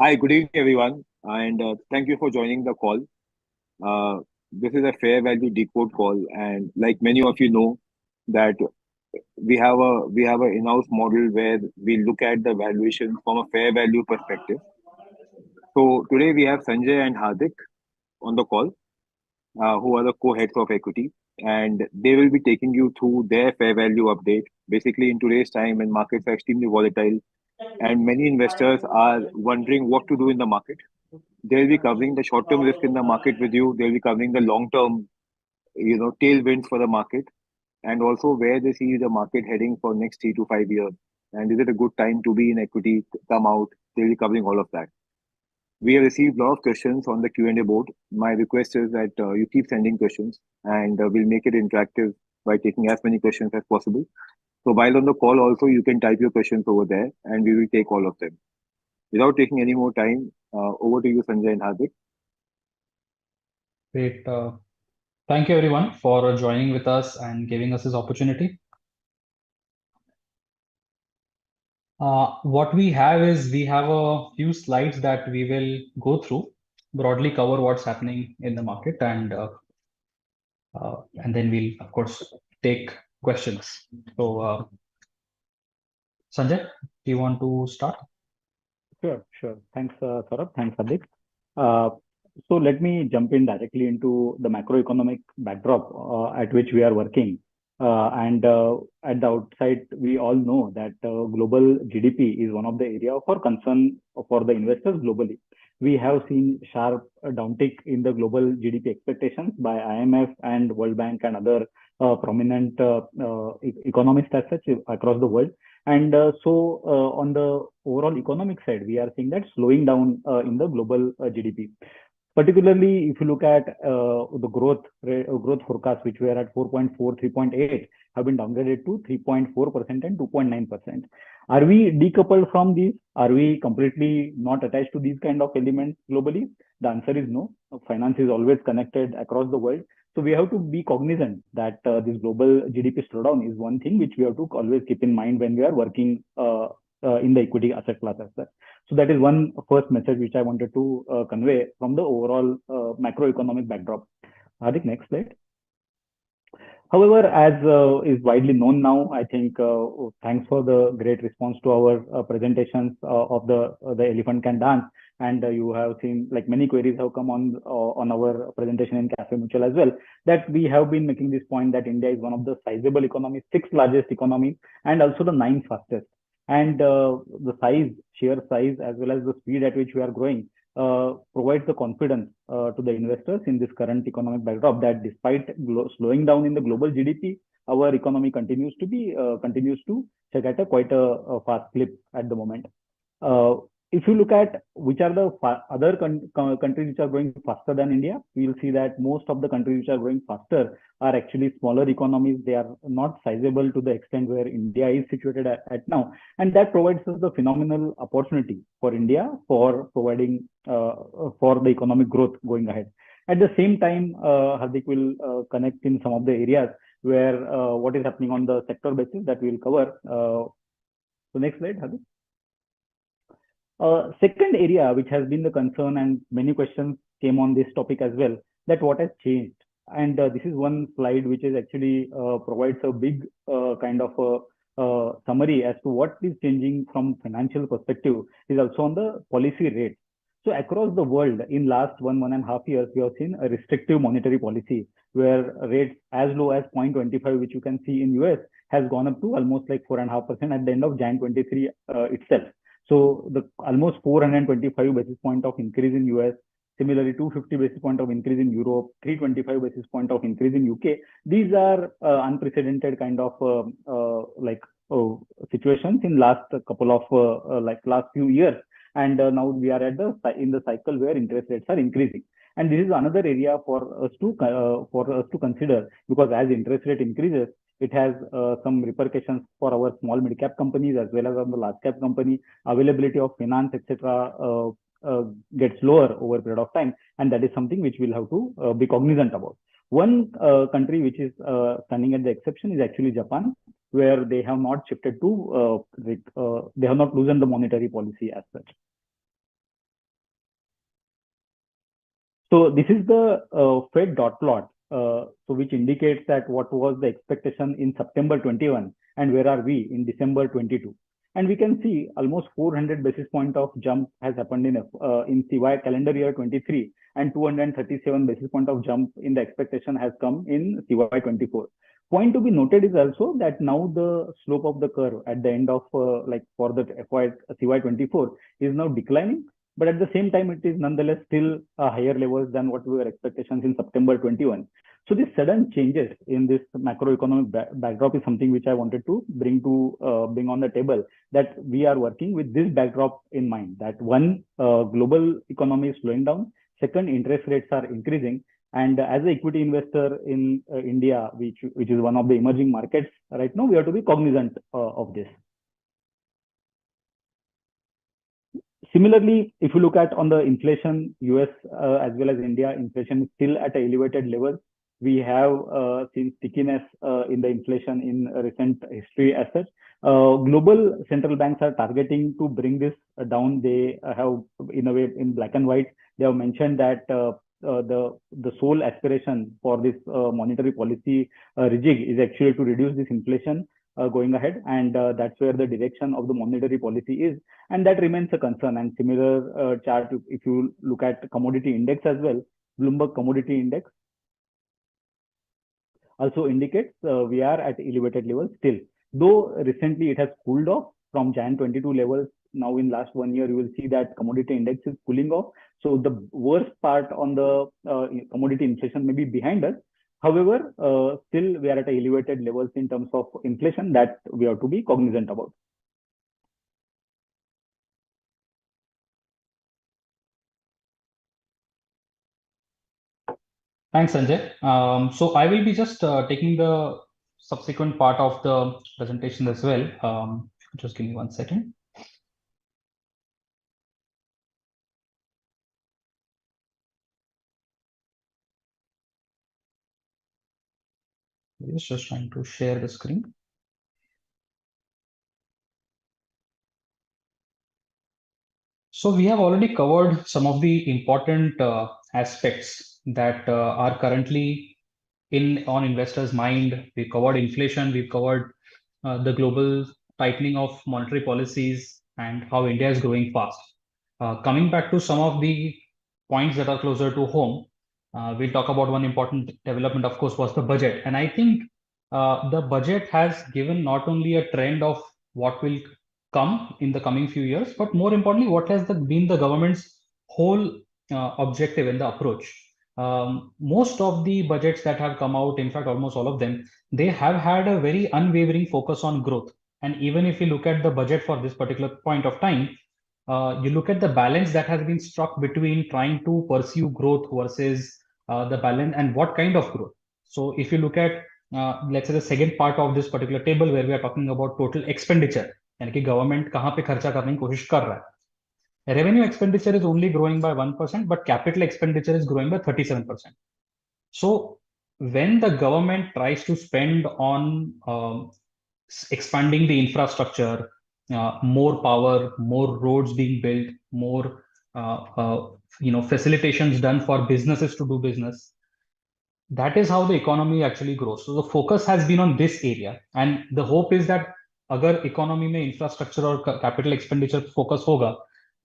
Hi, good evening, everyone, and thank you for joining the call. Uh, this is a fair value decode call, and like many of you know, that we have a in-house model where we look at the valuation from a fair value perspective. So today we have Sanjay and Hardik on the call, who are the co-heads of equity, and they will be taking you through their fair value update. Basically, in today's time when markets are extremely volatile and many investors are wondering what to do in the market. They'll be covering the short-term risk in the market with you. They'll be covering the long-term, tailwinds for the market, and also where they see the market heading for next 3 to 5 years. And is it a good time to be in equity, come out? They'll be covering all of that. We have received a lot of questions on the Q&A board. My request is that you keep sending questions, and we'll make it interactive by taking as many questions as possible. So while on the call, also you can type your questions over there, and we will take all of them. Without taking any more time, over to you, Sanjay and Hardik. Great. Thank you, everyone, for joining with us and giving us this opportunity. What we have a few slides that we will go through, broadly cover what's happening in the market, and then we'll, of course, take questions. So, Sanjay, do you want to start? Sure. Thanks, Saurabh. Thanks, Hadik. Uh, so let me jump in directly into the macroeconomic backdrop at which we are working. And at the outside, we all know that global GDP is one of the area for concern for the investors globally. We have seen sharp downtick in the global GDP expectations by IMF and World Bank and other prominent economists as such across the world. And on the overall economic side, we are seeing that slowing down in the global GDP. Particularly, if you look at the growth forecast, which were at 4.4, 3.8, have been downgraded to 3.4% and 2.9%. Are we decoupled from these? Are we completely not attached to these kind of elements globally? The answer is no. Finance is always connected across the world. So we have to be cognizant that this global GDP slowdown is one thing which we have to always keep in mind when we are working in the equity asset class as such. So that is one first message which I wanted to convey from the overall macroeconomic backdrop. Hardik, next slide. However, as is widely known now, I think thanks for the great response to our presentations of the elephant can dance, and you have seen like many queries have come on our presentation in Cafe Mutual as well. That we have been making this point that India is one of the sizable economies, sixth largest economy, and also the ninth fastest. And the sheer size, as well as the speed at which we are growing, provides the confidence to the investors in this current economic backdrop that despite slowing down in the global GDP, our economy continues to check at a quite a fast clip at the moment. Uh, if you look at which are the other countries which are growing faster than India, we will see that most of the countries which are growing faster are actually smaller economies. They are not sizable to the extent where India is situated at now, and that provides us the phenomenal opportunity for India for providing for the economic growth going ahead. At the same time, Hardik will connect in some of the areas where what is happening on the sector basis that we will cover. So next slide, Hardik. Second area which has been the concern and many questions came on this topic as well, that what has changed. And this is one slide which is actually provides a big kind of a summary as to what is changing from financial perspective is also on the policy rate. So across the world in last 1.5 years, we have seen a restrictive monetary policy where rates as low as 0.25, which you can see in US, has gone up to almost like 4.5% at the end of Jan 23 itself. So the almost 425 basis point of increase in US, similarly 250 basis point of increase in Europe, 325 basis point of increase in UK. These are unprecedented kind of situations in last couple of last few years, and now we are at the in the cycle where interest rates are increasing. And this is another area for us to consider, because as interest rate increases, it has some repercussions for our small mid cap companies as well as on the large cap company. Availability of finance, etc., gets lower over a period of time, and that is something which we'll have to be cognizant about. One country which is standing at the exception is actually Japan, where they have not shifted to they have not loosened the monetary policy as such. So this is the Fed dot plot, so which indicates that what was the expectation in September 21 and where are we in December 22. And we can see almost 400 basis point of jump has happened in CY calendar year 23, and 237 basis point of jump in the expectation has come in CY 24. Point to be noted is also that now the slope of the curve at the end of like for the CY 24 is now declining, but at the same time, it is nonetheless still higher levels than what we were expectations in September 21. So these sudden changes in this macroeconomic backdrop is something which I wanted to bring on the table, that we are working with this backdrop in mind. That one, global economy is slowing down. Second, interest rates are increasing. And as an equity investor in India, which is one of the emerging markets right now, we have to be cognizant of this. Similarly, if you look at on the inflation, US as well as India, inflation is still at elevated levels. We have seen stickiness in the inflation in recent history as such. Global central banks are targeting to bring this down. They have, in a way, in black and white, they have mentioned that the sole aspiration for this monetary policy rejig is actually to reduce this inflation going ahead, and that's where the direction of the monetary policy is, and that remains a concern. And similar chart, if you look at commodity index as well, Bloomberg commodity index also indicates we are at elevated levels still, though recently it has cooled off from Jan 22 levels. Now in last 1 year, you will see that commodity index is cooling off. So the worst part on the commodity inflation may be behind us. However, still we are at elevated levels in terms of inflation that we have to be cognizant about. Thanks, Sanjay. So I will be just taking the subsequent part of the presentation as well. Just give me 1 second. Just trying to share the screen. So we have already covered some of the important aspects that are currently on investors' mind. We covered inflation, we covered the global tightening of monetary policies, and how India is growing fast. Coming back to some of the points that are closer to home, we'll talk about one important development, of course, was the budget. And I think the budget has given not only a trend of what will come in the coming few years, but more importantly, what has been the government's whole objective in the approach. Most of the budgets that have come out, in fact, almost all of them, they have had a very unwavering focus on growth. And even if you look at the budget for this particular point of time, you look at the balance that has been struck between trying to pursue growth versus the balance and what kind of growth. So if you look at, let's say, the second part of this particular table where we are talking about total expenditure, यानी कि government कहाँ पे खर्चा करने की कोशिश कर रहा है. Revenue expenditure is only growing by 1%, but capital expenditure is growing by 37%. So when the government tries to spend on expanding the infrastructure, more power, more roads being built, more facilitations done for businesses to do business, that is how the economy actually grows. So the focus has been on this area, and the hope is that अगर economy में infrastructure और capital expenditure focus होगा,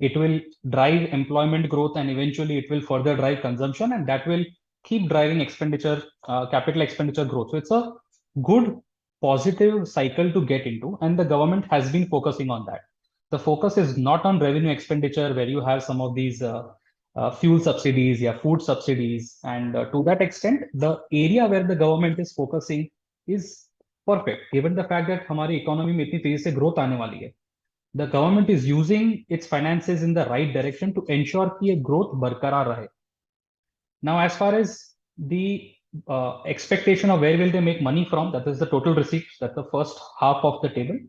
it will drive employment growth, and eventually it will further drive consumption, and that will keep driving expenditure, capital expenditure growth. So it's a good positive cycle to get into, and the government has been focusing on that. The focus is not on revenue expenditure where you have some of these fuel subsidies, yeah, food subsidies, and to that extent, the area where the government is focusing is perfect, given the fact that हमारी economy में इतनी तेजी से growth आने वाली है. The government is using its finances in the right direction to ensure कि ये growth बरकरार रहे. Now, as far as the expectation of where will they make money from, that is the total receipts, that's the first half of the table.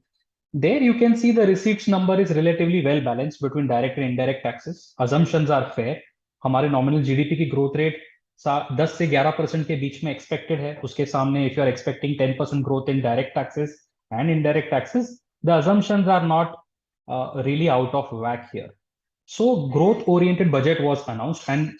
There you can see the receipts number is relatively well balanced between direct and indirect taxes. Assumptions are fair. हमारे nominal GDP की growth rate 10 से 11% के बीच में expected है. उसके सामने if you are expecting 10% growth in direct taxes and indirect taxes, the assumptions are not really out of whack here. So growth-oriented budget was announced, and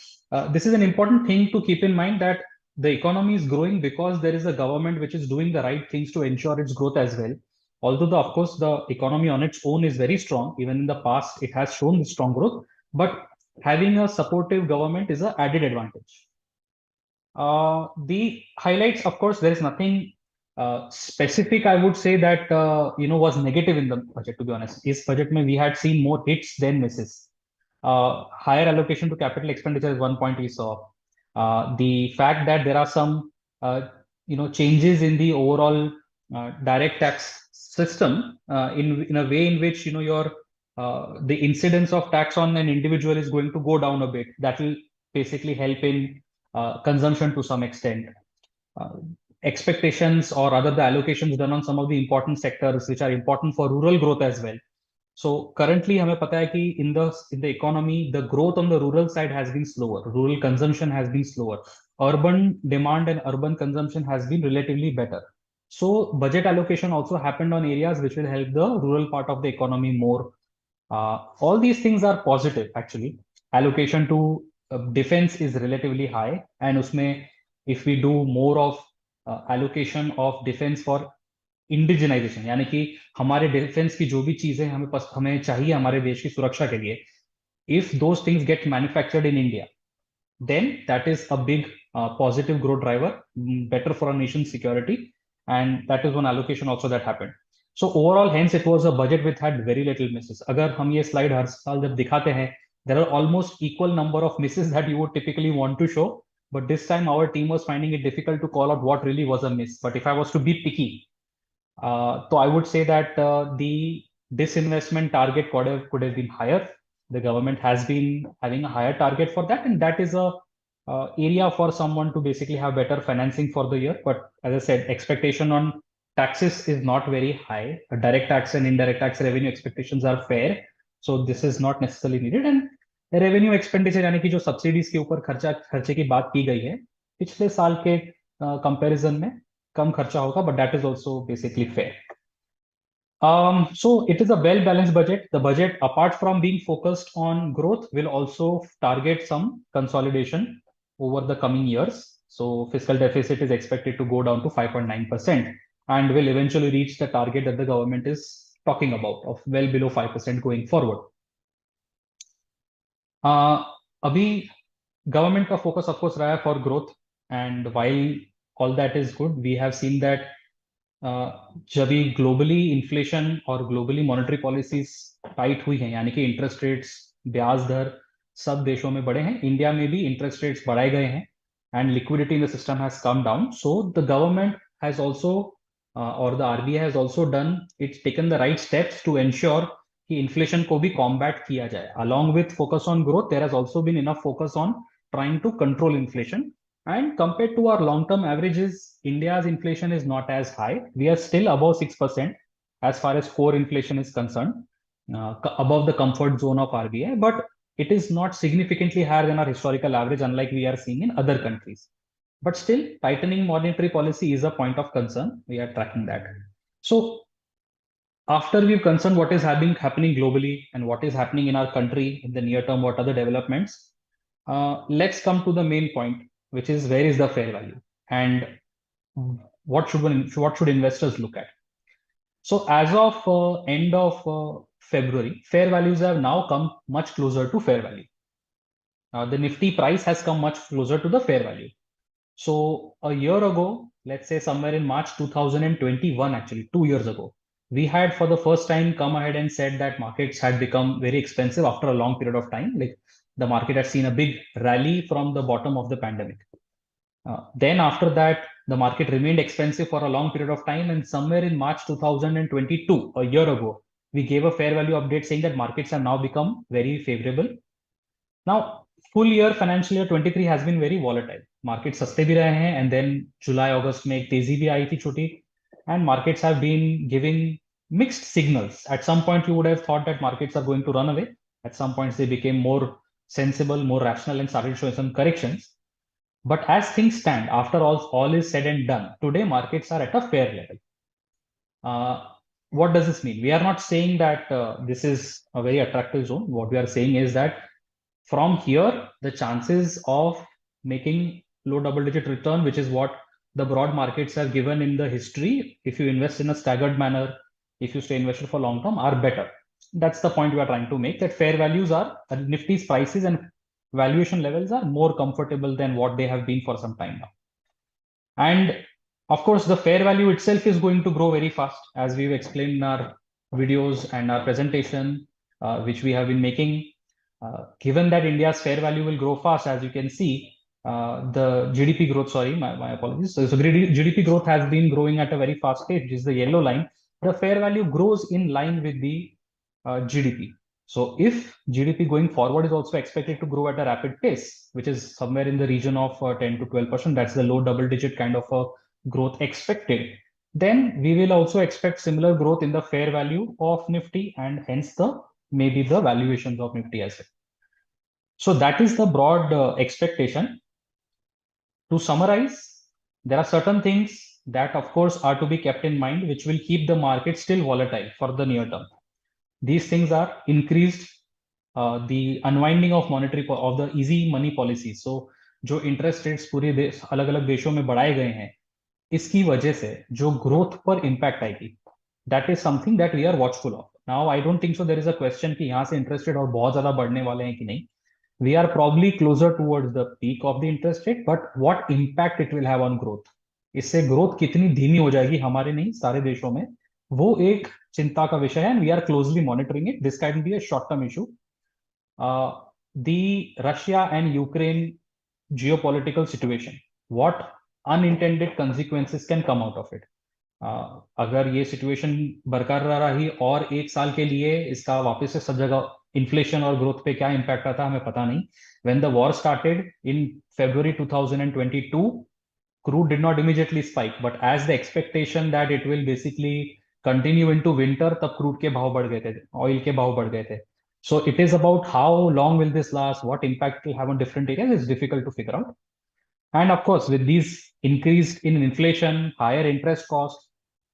this is an important thing to keep in mind that the economy is growing because there is a government which is doing the right things to ensure its growth as well. Although, of course, the economy on its own is very strong. Even in the past, it has shown strong growth. But having a supportive government is an added advantage. The highlights, of course, there is nothing specific. I would say that was negative in the budget. To be honest, this budget, we had seen more hits than misses. Higher allocation to capital expenditure is one point we saw. The fact that there are some changes in the overall direct tax system in a way in which your the incidence of tax on an individual is going to go down a bit. That will basically help in consumption to some extent. Uh, Expectations or rather the allocations done on some of the important sectors which are important for rural growth as well. So currently हमें पता है कि in the economy the growth on the rural side has been slower. Rural consumption has been slower. Urban demand and urban consumption has been relatively better. So budget allocation also happened on areas which will help the rural part of the economy more. All these things are positive actually. Allocation to defense is relatively high, and उसमें if we do more of allocation of defense for indigenisation, यानी कि हमारे defence की जो भी चीजें हमें चाहिए हमारे देश की सुरक्षा के लिए, if those things get manufactured in India, then that is a big positive growth driver, better for our nation's security, and that is one allocation also that happened. So overall, hence it was a budget which had very little misses. अगर हम ये slide हर साल जब दिखाते हैं, there are almost equal number of misses that you would typically want to show, but this time our team was finding it difficult to call out what really was a miss. But if I was to be picky, so I would say that the disinvestment target could have been higher. The government has been having a higher target for that, and that is a area for someone to basically have better financing for the year. But as I said, expectation on taxes is not very high. Direct tax and indirect tax revenue expectations are fair, so this is not necessarily needed. And revenue expenditure यानी कि जो subsidies के ऊपर खर्चे की बात की गई है पिछले साल के कंपैरिजन में कम खर्चा होगा, but that is also basically fair. So it is a well-balanced budget. The budget, apart from being focused on growth, will also target some consolidation over the coming years. So fiscal deficit is expected to go down to 5.9% and will eventually reach the target that the government is talking about of well below 5% going forward. अभी government का focus of course रहा है for growth, and while all that is good, we have seen that जब भी globally inflation और globally monetary policies tight हुई हैं, यानी कि इंटरेस्ट रेट्स ब्याज दर सब देशों में बढ़े हैं, इंडिया में भी इंटरेस्ट रेट्स बढ़ाए गए हैं, and liquidity in the system has come down. So the government has also और the RBI has also done it's taken the right steps to ensure कि इन्फ्लेशन को भी कॉम्बैट किया जाए. Along with focus on growth, there has also been enough focus on trying to control inflation. And compared to our long-term averages, India's inflation is not as high. We are still above 6% as far as core inflation is concerned, above the comfort zone of RBI, but it is not significantly higher than our historical average, unlike we are seeing in other countries. But still, tightening monetary policy is a point of concern. We are tracking that. So after we've concerned what is happening globally and what is happening in our country in the near term, what are the developments, let's come to the main point, which is where is the fair value and what should investors look at. So as of end of February, fair values have now come much closer to fair value. The Nifty price has come much closer to the fair value. So a year ago, let's say somewhere in March 2021, actually 2 years ago, we had for the first time come ahead and said that markets had become very expensive after a long period of time. Like the market had seen a big rally from the bottom of the pandemic. Then after that, the market remained expensive for a long period of time. And somewhere in March 2022, a year ago, we gave a fair value update saying that markets have now become very favorable. Now, full year financial year 23 has been very volatile. Markets सस्ते भी रहे हैं, and then July, August में एक तेजी भी आई थी छोटी, and markets have been giving mixed signals. At some point, you would have thought that markets are going to run away. At some points, they became more sensible, more rational, and started showing some corrections. But as things stand, after all is said and done, today markets are at a fair level. what does this mean? We are not saying that this is a very attractive zone. What we are saying is that from here, the chances of making low double-digit return, which is what the broad markets have given in the history, if you invest in a staggered manner, if you stay invested for long term, are better. That's the point we are trying to make, that fair values are Nifty's prices and valuation levels are more comfortable than what they have been for some time now. And of course, the fair value itself is going to grow very fast, as we've explained in our videos and our presentation, which we have been making. Given that India's fair value will grow fast, as you can see, the GDP growth, sorry, my apologies. So GDP growth has been growing at a very fast pace, which is the yellow line. The fair value grows in line with the GDP. So if GDP going forward is also expected to grow at a rapid pace, which is somewhere in the region of 10 to 12%, that's the low double digit kind of a growth expected, then we will also expect similar growth in the fair value of Nifty and hence the maybe the valuations of Nifty as well. So that is the broad expectation. To summarize, there are certain things that of course are to be kept in mind, which will keep the market still volatile for the near term. These things are increased the unwinding of monetary of the easy money policies. So जो interest rates पूरे देश अलग अलग देशों में बढ़ाए गए हैं, इसकी वजह से जो growth पर impact आएगी, that is something that we are watchful of. Now I don't think so there is a question कि यहाँ से interest rate और बहुत ज़्यादा बढ़ने वाले हैं कि नहीं. We are probably closer towards the peak of the interest rate, but what impact it will have on growth? इससे growth कितनी धीमी हो जाएगी हमारे नहीं सारे देशों में, वो एक चिंता का विषय है, and we are closely monitoring it. This can be a short-term issue. The Russia and Ukraine geopolitical situation, what unintended consequences can come out of it? अगर ये सिचुएशन बरकरार रही और एक साल के लिए इसका वापस से सब जगह इन्फ्लेशन और ग्रोथ पे क्या इम्पैक्ट आता है हमें पता नहीं. When the war started in February 2022, crude did not immediately spike, but as the expectation that it will basically continue into winter, तब crude के भाव बढ़ गए थे, oil के भाव बढ़ गए थे. So it is about how long will this last, what impact it will have on different areas is difficult to figure out. And of course, with these increased in inflation, higher interest cost,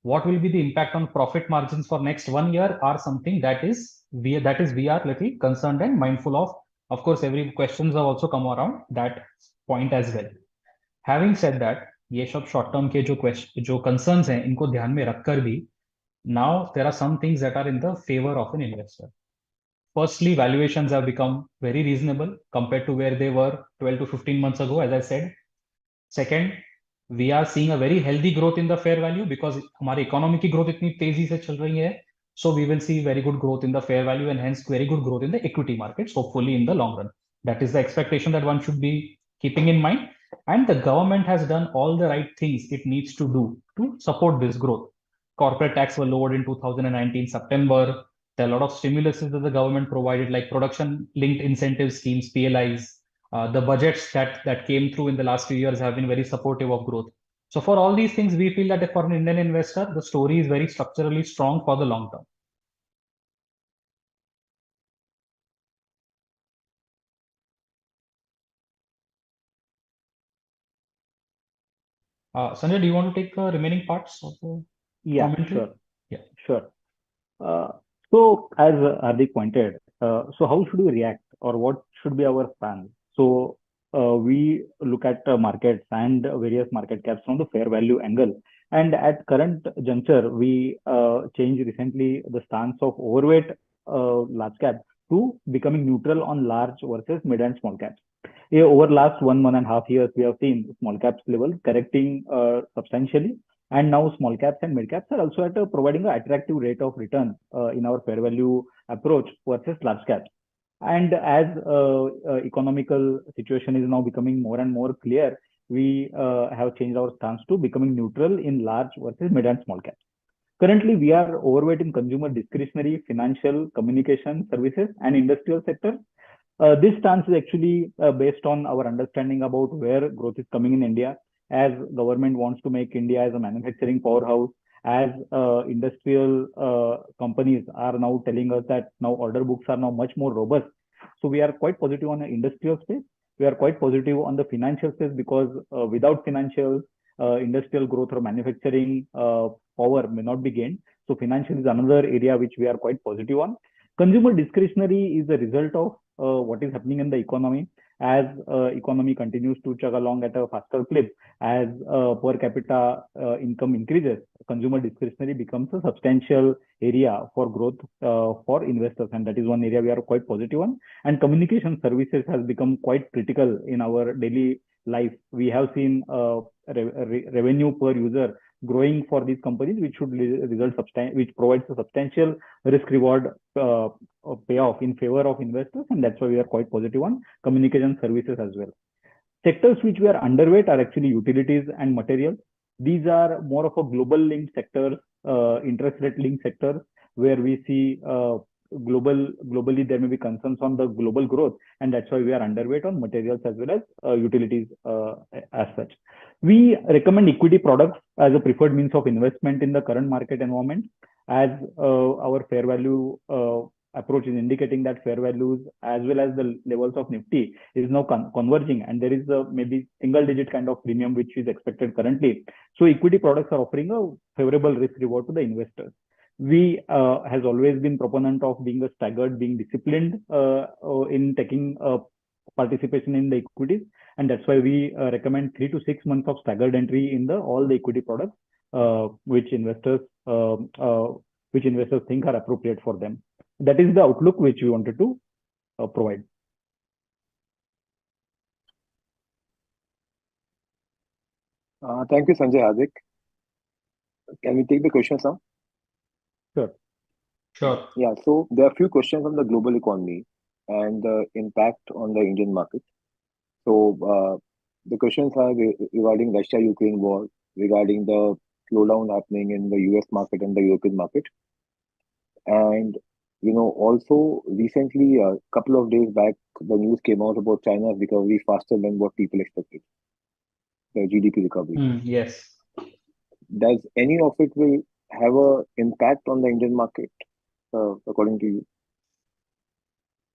what will be the impact on profit margins for next 1 year are something that is we are little concerned and mindful of. Of course, every questions have also come around that point as well. Having said that, ये सब short term के जो concerns हैं इनको ध्यान में रखकर भी now there are some things that are in the favor of an investor. Firstly, valuations have become very reasonable compared to where they were 12 to 15 months ago, as I said. Second, we are seeing a very healthy growth in the fair value because हमारी economy की growth इतनी तेजी से चल रही है. So we will see very good growth in the fair value and hence very good growth in the equity markets, hopefully in the long run. That is the expectation that one should be keeping in mind. And the government has done all the right things it needs to do to support this growth. Corporate tax were lowered in 2019 September. There are a lot of stimulus that the government provided, like production linked incentive schemes, PLIs. The budgets that came through in the last few years have been very supportive of growth. So for all these things, we feel that for an Indian investor, the story is very structurally strong for the long term. Sanjay, do you want to take the remaining parts of the commentary? Sure. Yeah. Sure. So as Hardik pointed, so how should we react or what should be our plan? So we look at markets and various market caps from the fair value angle. And at current juncture, we changed recently the stance of overweight large cap to becoming neutral on large versus mid and small caps. Yeah, over last 1.5 years, we have seen small caps level correcting substantially, and now small caps and mid caps are also at providing an attractive rate of return in our fair value approach versus large caps. And as economical situation is now becoming more and more clear, we have changed our stance to becoming neutral in large versus mid and small caps. Currently, we are overweight in consumer discretionary, financial, communication services, and industrial sectors. This stance is actually based on our understanding about where growth is coming in India, as government wants to make India as a manufacturing powerhouse, as industrial companies are now telling us that now order books are now much more robust. So we are quite positive on the industrial space. We are quite positive on the financial space because without financial, industrial growth or manufacturing power may not be gained. So financial is another area which we are quite positive on. Consumer discretionary is a result of what is happening in the economy. As economy continues to chug along at a faster clip, as per capita income increases, consumer discretionary becomes a substantial area for growth for investors, and that is one area we are quite positive on. And communication services has become quite critical in our daily life. We have seen revenue per user growing for these companies, which should which provides a substantial risk reward payoff in favor of investors, and that's why we are quite positive on communication services as well. Sectors which we are underweight are actually utilities and materials. These are more of a global linked sectors, interest rate linked sectors, where we see globally there may be concerns on the global growth, and that's why we are underweight on materials as well as utilities as such. We recommend equity products as a preferred means of investment in the current market environment, as our fair value approach is indicating that fair values as well as the levels of Nifty is now converging, and there is a maybe single digit kind of premium which is expected currently. So equity products are offering a favorable risk reward to the investors. We has always been proponent of being a staggered, being disciplined in taking participation in the equities, and that's why we recommend 3 to 6 months of staggered entry in the all the equity products which investors think are appropriate for them. That is the outlook which we wanted to provide. Thank you, Sanjay. Hardik. Can we take the questions now? Sure. Sure. Yeah, so there are a few questions on the global economy and the impact on the Indian market. So the questions are regarding Russia-Ukraine war, regarding the slowdown happening in the US market and the European market. And, also recently, a couple of days back, the news came out about China's recovery faster than what people expected, the GDP recovery. Yes. Does any of it will have a impact on the Indian market, according to you?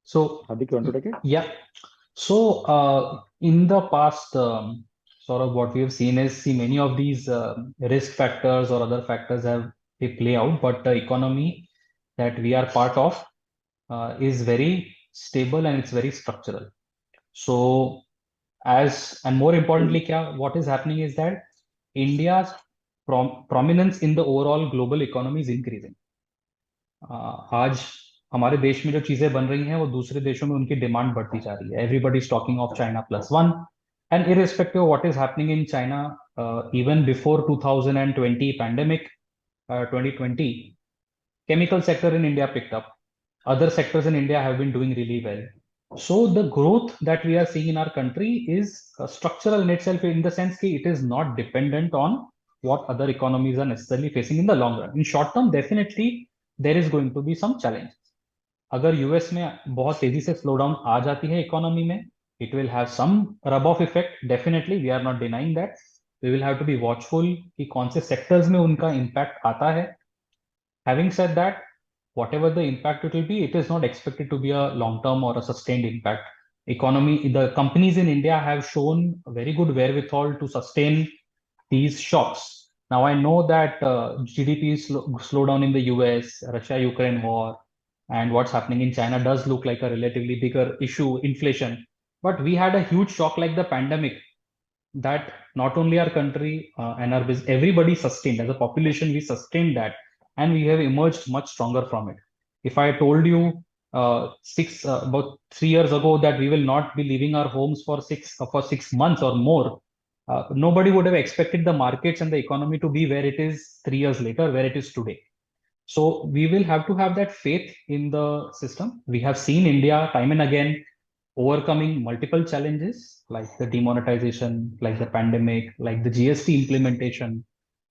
So, Hardik, you want to take it? yeah. So, in the past, sort of what we have seen is many of these risk factors or other factors they play out, but the economy that we are part of is very stable and it's very structural. So, and more importantly, what is happening is that India's prominence in the overall global economy is increasing. आज हमारे देश में जो चीजें बन रही हैं वो दूसरे देशों में उनकी डिमांड बढ़ती जा रही है. Everybody is talking of China plus one, and irrespective of what is happening in China, even before 2020 pandemic, 2020, chemical sector in India picked up. Other sectors in India have been doing really well. So the growth that we are seeing in our country is structural in itself, in the sense that it is not dependent on what other economies are necessarily facing in the long run. In short term, definitely there is going to be some challenges. अगर US में बहुत तेजी से slow down आ जाती है economy में, it will have some rub off effect. Definitely, we are not denying that. We will have to be watchful कि कौन से sectors में उनका impact आता है. Having said that, whatever the impact it will be, it is not expected to be a long-term or a sustained impact. The companies in India have shown very good wherewithal to sustain these shocks. Now, I know that GDP slow down in the US, Russia-Ukraine war, and what's happening in China does look like a relatively bigger issue, inflation. But we had a huge shock like the pandemic that not only our country and everybody sustained. As a population, we sustained that, and we have emerged much stronger from it. If I told you about 3 years ago that we will not be leaving our homes for 6 months or more, nobody would have expected the markets and the economy to be where it is 3 years later, where it is today. So we will have to have that faith in the system. We have seen India time and again overcoming multiple challenges like the demonetization, like the pandemic, like the GST implementation.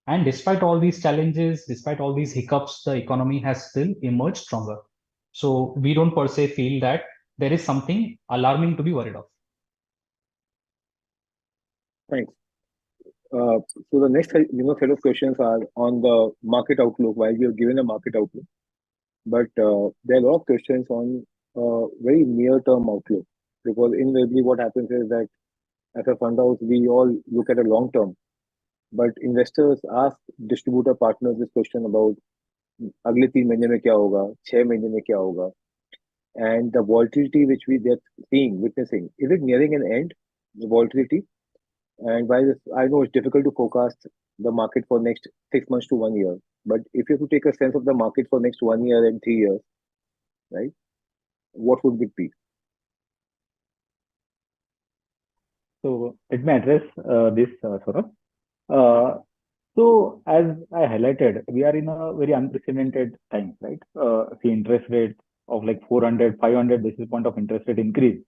And despite all these challenges, despite all these hiccups, the economy has still emerged stronger. So we don't per se feel that there is something alarming to be worried of. Thanks. So the next set of questions are on the market outlook. While you have given a market outlook, but there are a lot of questions on very near-term outlook, because invariably what happens is that as a fund house we all look at a long term, but investors ask distributor partners this question about अगले 3 महीने में क्या होगा, 6 महीने में क्या होगा, and the volatility which we get seeing, witnessing, is it nearing an end, the volatility? And while I know it's difficult to forecast the market for next 6 months to 1 year, but if you have to take a sense of the market for next 1 year and 3 years, right, what would it be? So let me address this, Saurabh. Uh, so as I highlighted, we are in a very unprecedented time, right? See interest rates of like 400, 500 basis point of interest rate increase.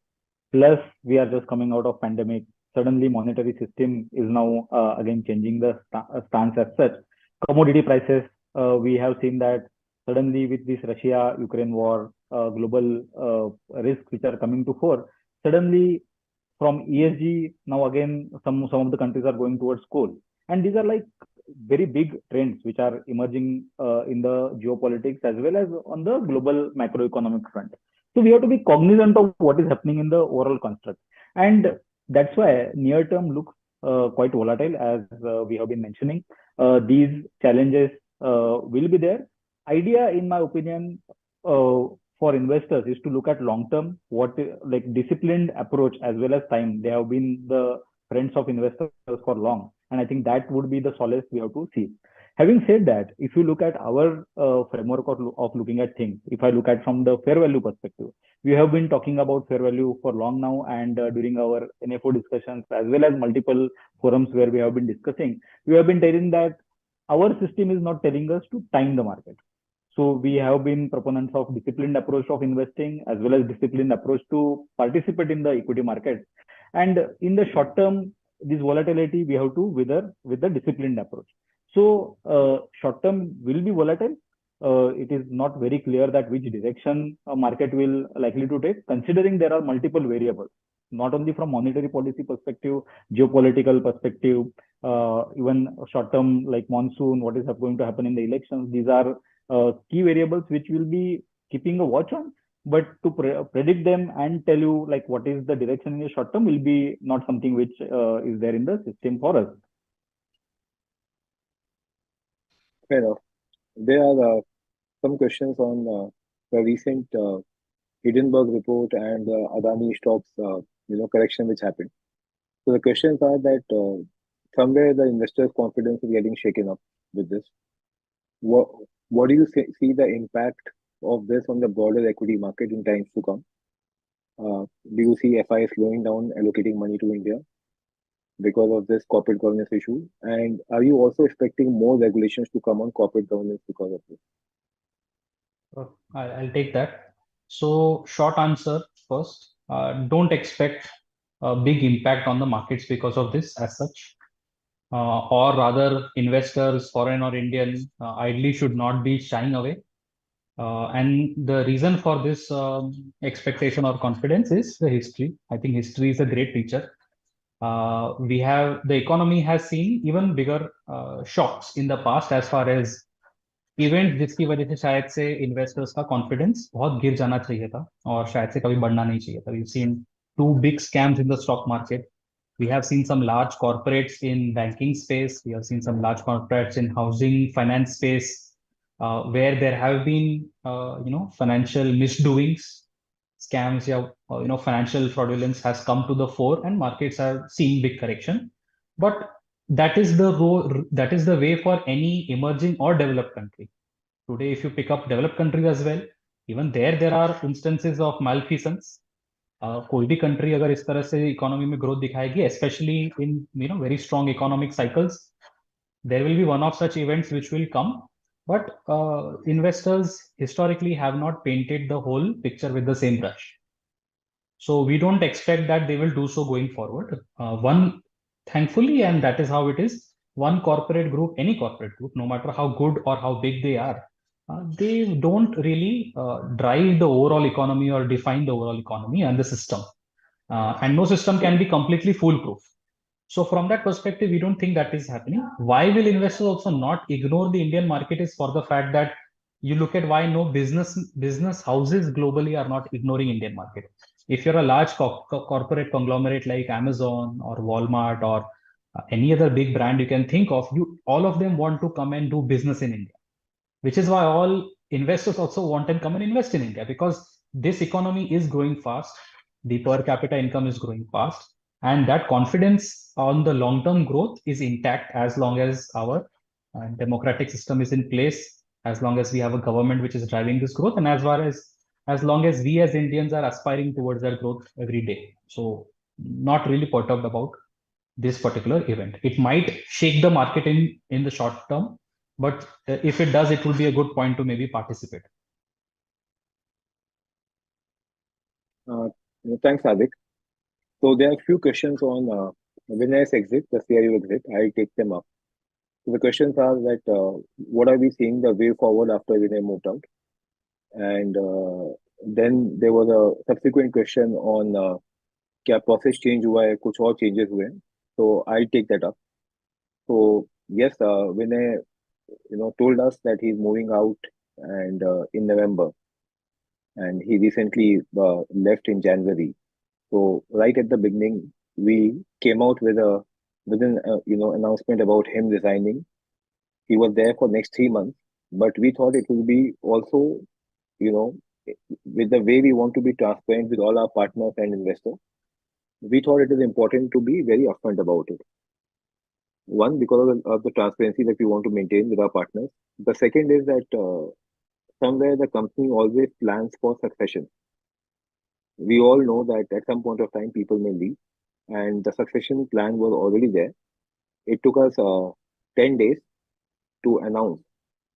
Plus, we are just coming out of pandemic. Suddenly, monetary system is now again changing the stance as such. Commodity prices, we have seen that suddenly with this Russia-Ukraine war, global risks which are coming to fore, suddenly from ESG, now again, some of the countries are going towards coal. And these are like very big trends which are emerging in the geopolitics as well as on the global macroeconomic front. So we have to be cognizant of what is happening in the overall construct. And that's why near term looks quite volatile, as we have been mentioning. These challenges will be there. Idea, in my opinion, for investors is to look at long term, what like disciplined approach as well as time. They have been the friends of investors for long, and I think that would be the solace we have to see. Having said that, if you look at our framework of looking at things, if I look at from the fair value perspective, we have been talking about fair value for long now, and during our NFO discussions as well as multiple forums where we have been discussing, we have been telling that our system is not telling us to time the market. So we have been proponents of disciplined approach of investing as well as disciplined approach to participate in the equity market. And in the short term, this volatility we have to wither with the disciplined approach. So short term will be volatile. It is not very clear that which direction a market will likely to take, considering there are multiple variables, not only from monetary policy perspective, geopolitical perspective, even short term like monsoon, what is going to happen in the elections. These are key variables which will be keeping a watch on. But to predict them and tell you like what is the direction in the short term will be not something which is there in the system for us. Fair enough. There are some questions on the recent Hindenburg report and Adani stocks, correction which happened. So the questions are that somewhere the investors' confidence is getting shaken up with this. What what do you see the impact of this on the broader equity market in times to come? Do you see FI slowing down allocating money to India because of this corporate governance issue? And are you also expecting more regulations to come on corporate governance because of this? I'll take that. So, short answer first. Don't expect a big impact on the markets because of this as such. Or rather, investors, foreign or Indian, ideally should not be shying away. And the reason for this expectation or confidence is the history. I think history is a great teacher. The economy has seen even bigger shocks in the past as far as event जिसकी वजह से शायद से investors का confidence बहुत गिर जाना चाहिए था और शायद से कभी बढ़ना नहीं चाहिए था. We've seen two big scams in the stock market. We have seen some large corporates in banking space. We have seen some large corporates in housing finance space, where there have been financial misdoings, scams, financial fraudulence has come to the fore, and markets are seeing big correction. But that is the way for any emerging or developed country. Today, if you pick up developed countries as well, even there are instances of malfeasance. कोई भी country अगर इस तरह से economy में growth दिखाएगी, especially in very strong economic cycles, there will be one of such events which will come. But investors historically have not painted the whole picture with the same brush. So we don't expect that they will do so going forward. Thankfully, and that is how it is, one corporate group, any corporate group, no matter how good or how big they are, they don't really drive the overall economy or define the overall economy and the system. And no system can be completely foolproof. So from that perspective, we don't think that is happening. Why will investors also not ignore the Indian market is for the fact that you look at why no business houses globally are not ignoring Indian market. If you're a large corporate conglomerate like Amazon or Walmart or any other big brand you can think of, all of them want to come and do business in India which is why all investors also want and come and invest in India, because this economy is growing fast, the per capita income is growing fast, and that confidence on the long term growth is intact as long as our democratic system is in place, as long as we have a government which is driving this growth, and as long as we as Indians are aspiring towards that growth every day. So not really perturbed about this particular event. It might shake the market in the short term, but if it does, it will be a good point to maybe participate. Uh, Thanks, Adik. So there are a few questions on Vinay's exit, the CIO exit. I'll take them up. So the questions are that what are we seeing the way forward after Vinay moved out? And then there was a subsequent question on क्या process change हुआ है, कुछ और changes हुए हैं. So I'll take that up. So yes, Vinay, told us that he's moving out and in November, and he recently left in January. So right at the beginning, we came out with an announcement about him resigning. He was there for next 3 months, but we thought it would be also, you know, with the way we want to be transparent with all our partners and investors, we thought it is important to be very upfront about it. One, because of the transparency that we want to maintain with our partners. The second is that somewhere the company always plans for succession. We all know that at some point of time people may leave, and the succession plan was already there. It took us 10 days to announce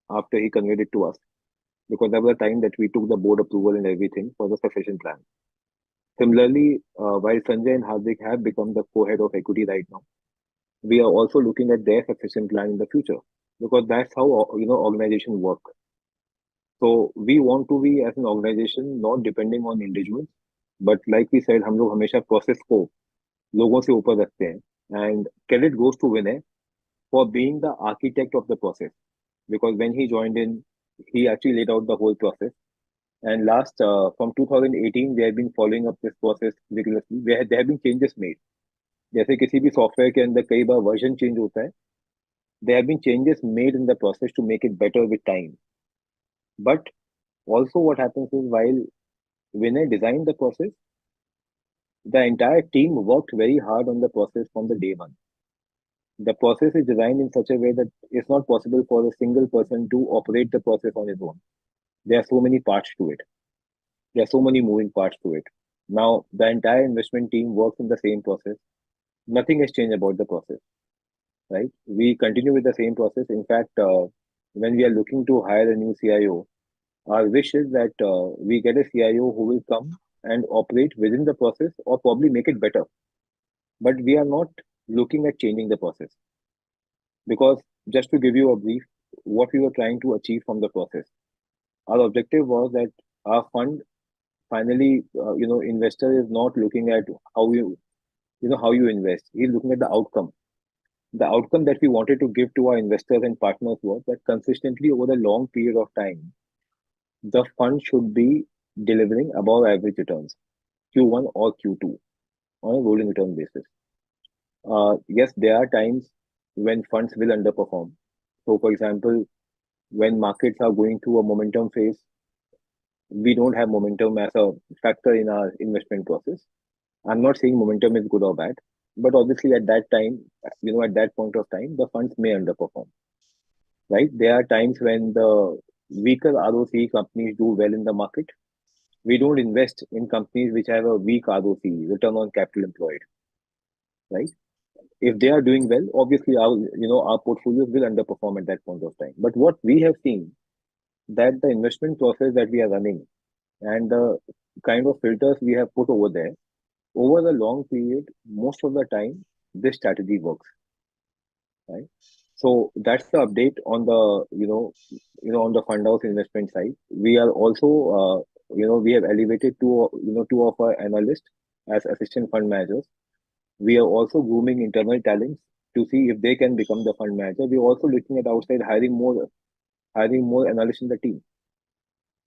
after he conveyed it to us, because that was the time that we took the board approval and everything for the succession plan. Similarly, while Sanjay and Hardik have become the co-head of equity right now, we are also looking at their succession plan in the future, because that's how organizations work. So we want to be as an organization not depending on individuals, but like we said, हम लोग हमेशा process को लोगों से ऊपर रखते हैं. And credit goes to Vinay for being the architect of the process, because when he joined in, he actually laid out the whole process. And last from 2018, we have been following up this process rigorously. There have been changes made. जैसे किसी भी software के अंदर कई बार version change होता है. There have been changes made in the process to make it better with time. But also what happens is, while Vinay designed the process, the entire team worked very hard on the process from the day one. The process is designed in such a way that it's not possible for a single person to operate the process on his own. There are so many parts to it. There are so many moving parts to it. Now, the entire investment team works in the same process. Nothing has changed about the process, right? We continue with the same process. In fact, when we are looking to hire a new CIO, our wish is that we get a CIO who will come and operate within the process or probably make it better. But we are not looking at changing the process, because just to give you a brief, what we were trying to achieve from the process, our objective was that our fund finally, investor is not looking at how you invest. He's looking at the outcome. The outcome that we wanted to give to our investors and partners was that consistently over a long period of time, the fund should be delivering above average returns, Q1 or Q2, on a rolling return basis. Yes, there are times when funds will underperform. So, for example, when markets are going through a momentum phase, we don't have momentum as a factor in our investment process. I'm not saying momentum is good or bad, but obviously at that time, at that point of time, the funds may underperform, right? There are times when the weaker ROC companies do well in the market. We don't invest in companies which have a weak ROC, return on capital employed, right? If they are doing well, obviously our portfolios will underperform at that point of time. But what we have seen, that the investment process that we are running and the kind of filters we have put over there, over the long period, most of the time, this strategy works, right? So that's the update on the on the fund house investment side. We are also we have elevated two of our analysts as assistant fund managers. We are also grooming internal talents to see if they can become the fund manager. We're also looking at outside hiring more analysts in the team.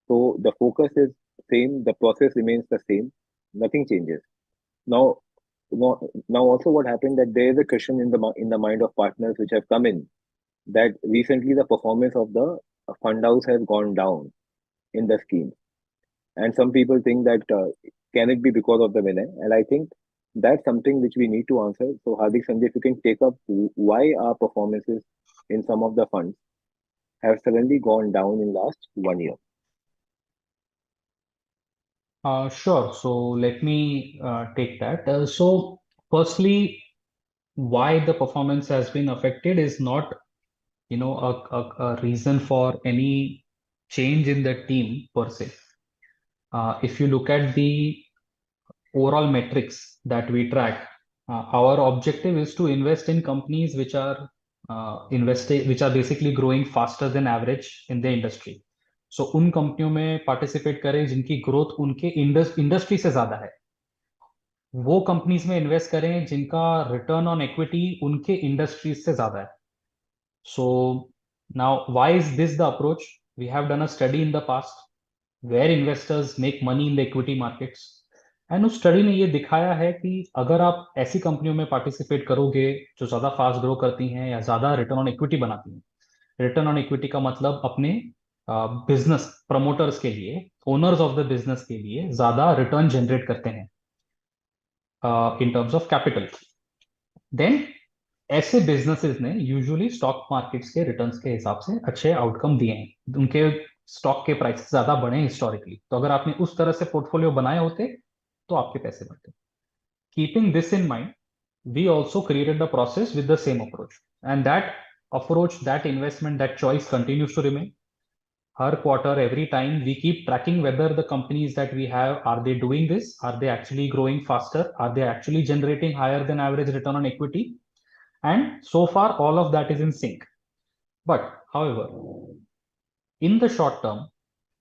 So the focus is same, the process remains the same, nothing changes. Now, now also what happened, that there is a question in the mind of partners which have come in, that recently the performance of the fund house has gone down in the scheme. And some people think that can it be because of the winner? And I think that's something which we need to answer. So Hardik, Sanjay, if you can take up why our performances in some of the funds have suddenly gone down in last 1 year. Sure. So let me take that. So firstly, why the performance has been affected is not, a reason for any change in the team per se. If you look at the overall metrics that we track, our objective is to invest in companies which are which are basically growing faster than average in the industry. So उन कंपनियों में participate करें जिनकी growth उनके industry से ज्यादा है, वो कंपनीज में इन्वेस्ट करें जिनका रिटर्न ऑन इक्विटी उनके इंडस्ट्रीज से ज्यादा है. So now, why is this the approach? We have done a study in the past where investors make money in the equity markets. And उस स्टडी ने ये दिखाया है कि अगर आप ऐसी कंपनियों में पार्टिसिपेट करोगे जो ज्यादा फास्ट ग्रो करती हैं या ज्यादा रिटर्न ऑन इक्विटी बनाती हैं, रिटर्न ऑन इक्विटी का मतलब अपने बिजनेस प्रमोटर्स के लिए, ओनर्स ऑफ द बिजनेस के लिए ज्यादा रिटर्न जनरेट करते हैं in terms of capital, then ऐसे बिजनेसेस ने यूजुअली स्टॉक मार्केट्स के रिटर्न्स के हिसाब से अच्छे आउटकम दिए हैं, उनके स्टॉक के प्राइस ज्यादा बढ़े हिस्टोरिकली. तो अगर आपने उस तरह से पोर्टफोलियो बनाए होते तो आपके पैसे बढ़ते. Keeping this in mind, we also created the process with the same approach. And that approach, that investment, that choice continues to remain. Her quarter, every time we keep tracking whether the companies that we have, are they doing this? Are they actually growing faster? Are they actually generating higher than average return on equity? And so far, all of that is in sync. But however, in the short term,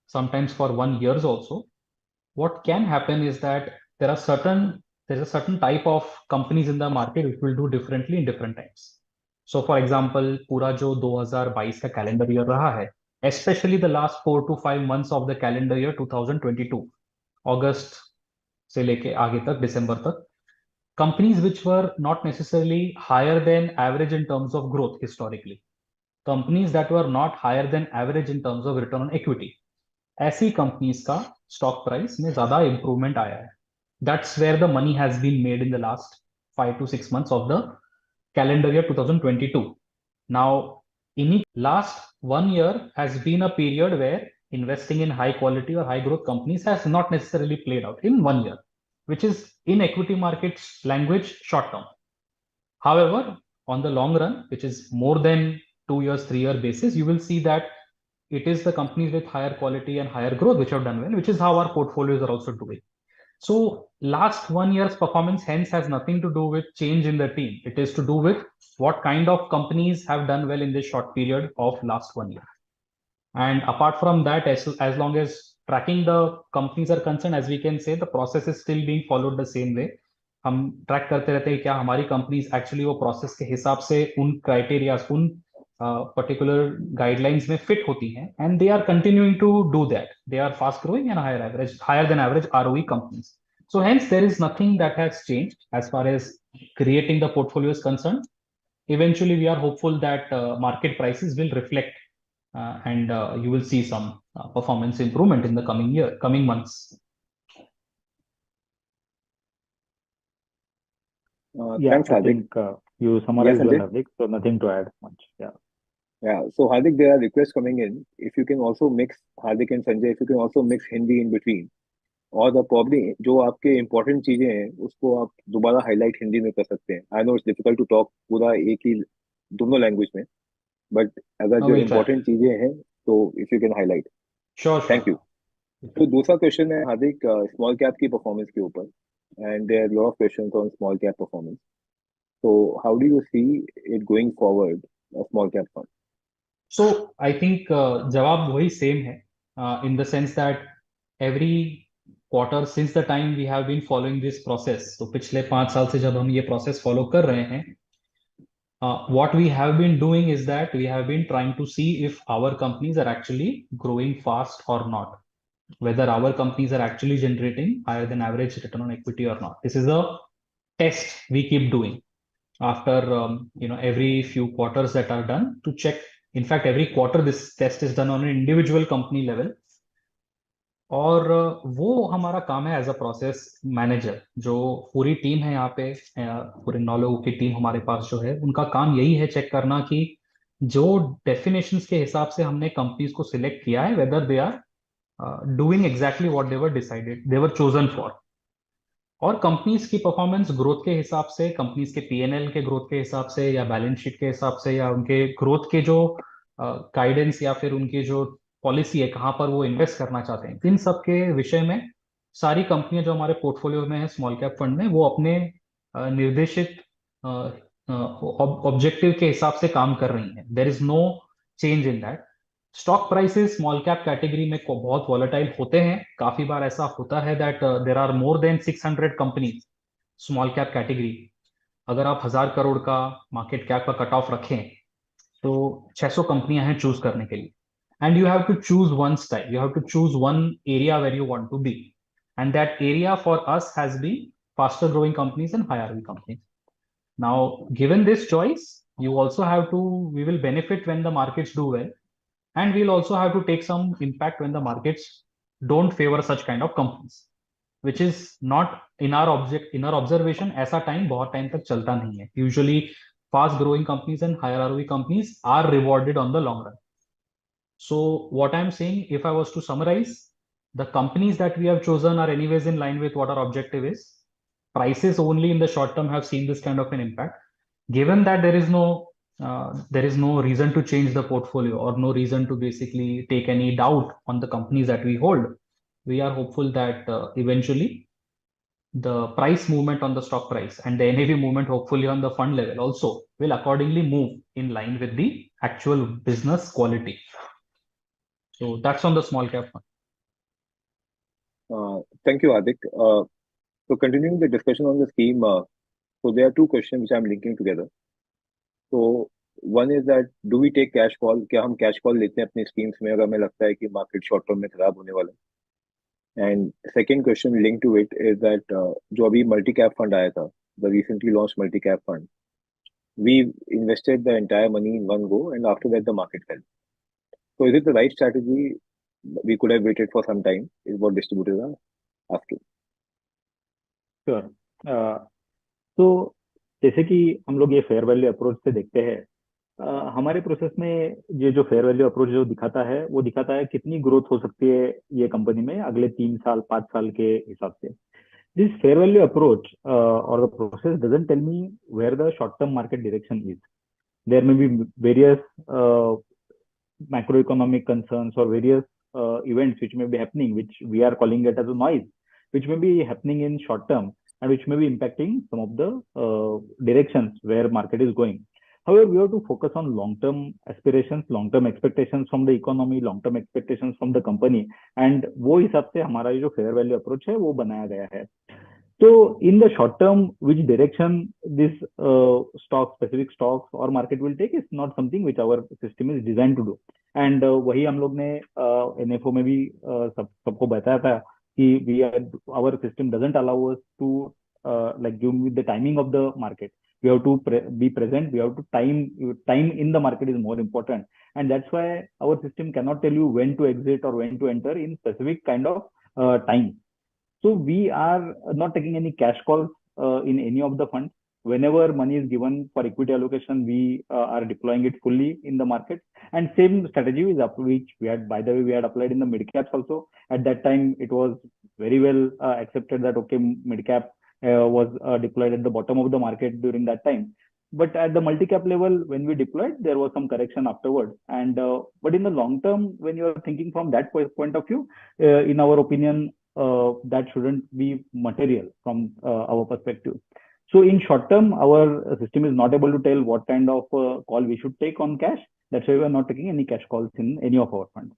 sometimes for 1 years also, what can happen is that there's a certain type of companies in the market which will do differently in different times. So for example, पूरा जो 2022 का calendar year रहा है, especially the last 4 to 5 months of the calendar year 2022, August से लेके आगे तक December तक, companies which were not necessarily higher than average in terms of growth historically, companies that were not higher than average in terms of return on equity, ऐसी companies का stock price में ज्यादा improvement आया है. That's where the money has been made in the last 5 to 6 months of the calendar year 2022. Now in last 1 year has been a period where investing in high quality or high growth companies has not necessarily played out in 1 year, which is in equity markets language short term. However, on the long run, which is more than 2 years, 3 year basis, you will see that it is the companies with higher quality and higher growth which have done well, which is how our portfolios are also doing. So last 1 year's performance hence has nothing to do with change in the team. It is to do with what kind of companies have done well in this short period of last 1 year. And apart from that, as long as tracking the companies are concerned, as we can say, the process is still being followed the same way. हम track करते रहते हैं क्या हमारी companies actually वो process के हिसाब से उन क्राइटेरिया उन पर्टिकुलर गाइडलाइंस में फिट होती हैं, and they are continuing to do that. They are fast growing and higher than average ROE companies. So hence there is nothing that has changed as far as creating the portfolio is concerned. Eventually we are hopeful that market prices will reflect and you will see some performance improvement in the coming months. Yeah, Thanks, I Hardik. think you Yes, summarized well, Sanjay. Hardik, so nothing to add much. Yeah. Yeah. So Hardik, there are requests coming in. If you can also mix Hardik and Sanjay, if you can also mix Hindi in between. और the problem जो आपके important चीजें हैं उसको आप दोबारा highlight Hindi में कर सकते हैं. I know it's difficult to talk पूरा एक ही दोनों लैंग्वेज में, बट अगर No, जो we'll try. इंपॉर्टेंट चीजें हैं तो if you can highlight. Sure, thank you. sure. तो दूसरा क्वेश्चन है हार्दिक स्मॉल कैप की परफॉर्मेंस के ऊपर, and there are lot of questions on small cap performance. तो how do you see it going forward small cap fund? So I think जवाब वही same है in the sense that every quarter since the time we have been following this process, तो पिछले 5 साल से जब हम ये process follow कर रहे हैं, what we have been doing is that we have been trying to see if our companies are actually growing fast or not, whether our companies are actually generating higher than average return on equity or not. This is a test we keep doing after every few quarters that are done to check in fact every quarter this test is done on an individual company level. और वो हमारा काम है as a process manager. जो पूरी team है यहाँ पे, पूरे 9 लोगों की टीम हमारे पास जो है, उनका काम यही है चेक करना कि जो डेफिनेशंस के हिसाब से हमने कंपनीज को सिलेक्ट किया है, whether they are doing exactly what they were decided, they were chosen for. और कंपनीज की परफॉर्मेंस ग्रोथ के हिसाब से, कंपनीज के पीएनएल के ग्रोथ के हिसाब से, या बैलेंस शीट के हिसाब से, या उनके ग्रोथ के जो गाइडेंस या फिर उनकी जो पॉलिसी है, कहाँ पर वो इन्वेस्ट करना चाहते हैं, इन सब के विषय में सारी कंपनियां जो हमारे पोर्टफोलियो में है स्मॉल कैप फंड में, वो अपने निर्देशित ऑब्जेक्टिव के हिसाब से काम कर रही हैं। There is no change in that. Stock prices small cap category में बहुत वॉलेटाइल होते हैं। काफी बार ऐसा होता है that there are more than 600 companies small cap category. अगर आप 1000 करोड़ का मार्केट कैप का कट ऑफ रखें तो 600 कंपनियां हैं चूज करने के लिए। And you have to choose one style, you have to choose one area where you want to be, and that area for us has been faster growing companies and higher ROE companies. Now, given this choice, you also have to, we will benefit when the markets do well, and we'll also have to take some impact when the markets don't favor such kind of companies, which is not in our object, in our observation ऐसा time बहुत time तक चलता नहीं है। Usually fast growing companies and higher ROE companies are rewarded on the long run. So what I'm saying, if I was to summarize, the companies that we have chosen are anyways in line with what our objective is. Prices only in the short term have seen this kind of an impact. Given that there is no reason to change the portfolio, or no reason to basically take any doubt on the companies that we hold, we are hopeful that eventually the price movement on the stock price and the NAV movement, hopefully on the fund level also, will accordingly move in line with the actual business quality. So that's on the small cap fund. Thank you, Adik. So continuing the discussion on the scheme, so there are two questions which I'm linking together. So one is that do we take cash call? क्या हम cash call लेते हैं अपनी schemes में अगर हमें लगता है कि market short term में खराब होने वाला है? And second question linked to it is that जो अभी multi cap fund आया था, the recently launched multi cap fund, we invested the entire money in one go, and after that the market fell. So is it the right strategy? We could have waited for some time, is what distributors are asking. Sure. तो जैसे कि हम लोग ये fair value approach से देखते हैं, हमारे प्रोसेस में ये जो फेयर वैल्यू अप्रोच जो दिखाता है, वो दिखाता है कितनी ग्रोथ हो सकती है ये कंपनी में अगले 3 साल 5 साल के हिसाब से। दिस फेयर वैल्यू अप्रोच और the process doesn't tell me where the short term market direction is. There may be various macroeconomic concerns or various events which may be happening, which we are calling it as a noise, which may be happening in short term and which may be impacting some of the directions where market is going. However, we have to focus on long-term aspirations, long-term expectations from the economy, long-term expectations from the company, and वो हिसाब से हमारा ये जो fair value approach है वो बनाया गया है। So in the short term, which direction this specific stocks or market will take is not something which our system is designed to do. And वही हम लोग ने NFO में भी सबको बताया था कि our system doesn't allow us to like give the timing of the market. We have to be present. We have to time in the market is more important, and that's why our system cannot tell you when to exit or when to enter in specific kind of time. So we are not taking any cash calls in any of the funds. Whenever money is given for equity allocation, we are deploying it fully in the market. And same strategy is up, which we had, by the way, we had applied in the mid caps also. At that time, it was very well accepted that okay, mid cap was deployed at the bottom of the market during that time. But at the multi cap level, when we deployed, there was some correction afterwards. And but in the long term, when you are thinking from that point of view, in our opinion, that shouldn't be material from our perspective. So in short term, our system is not able to tell what kind of call we should take on cash. That's why we are not taking any cash calls in any of our funds.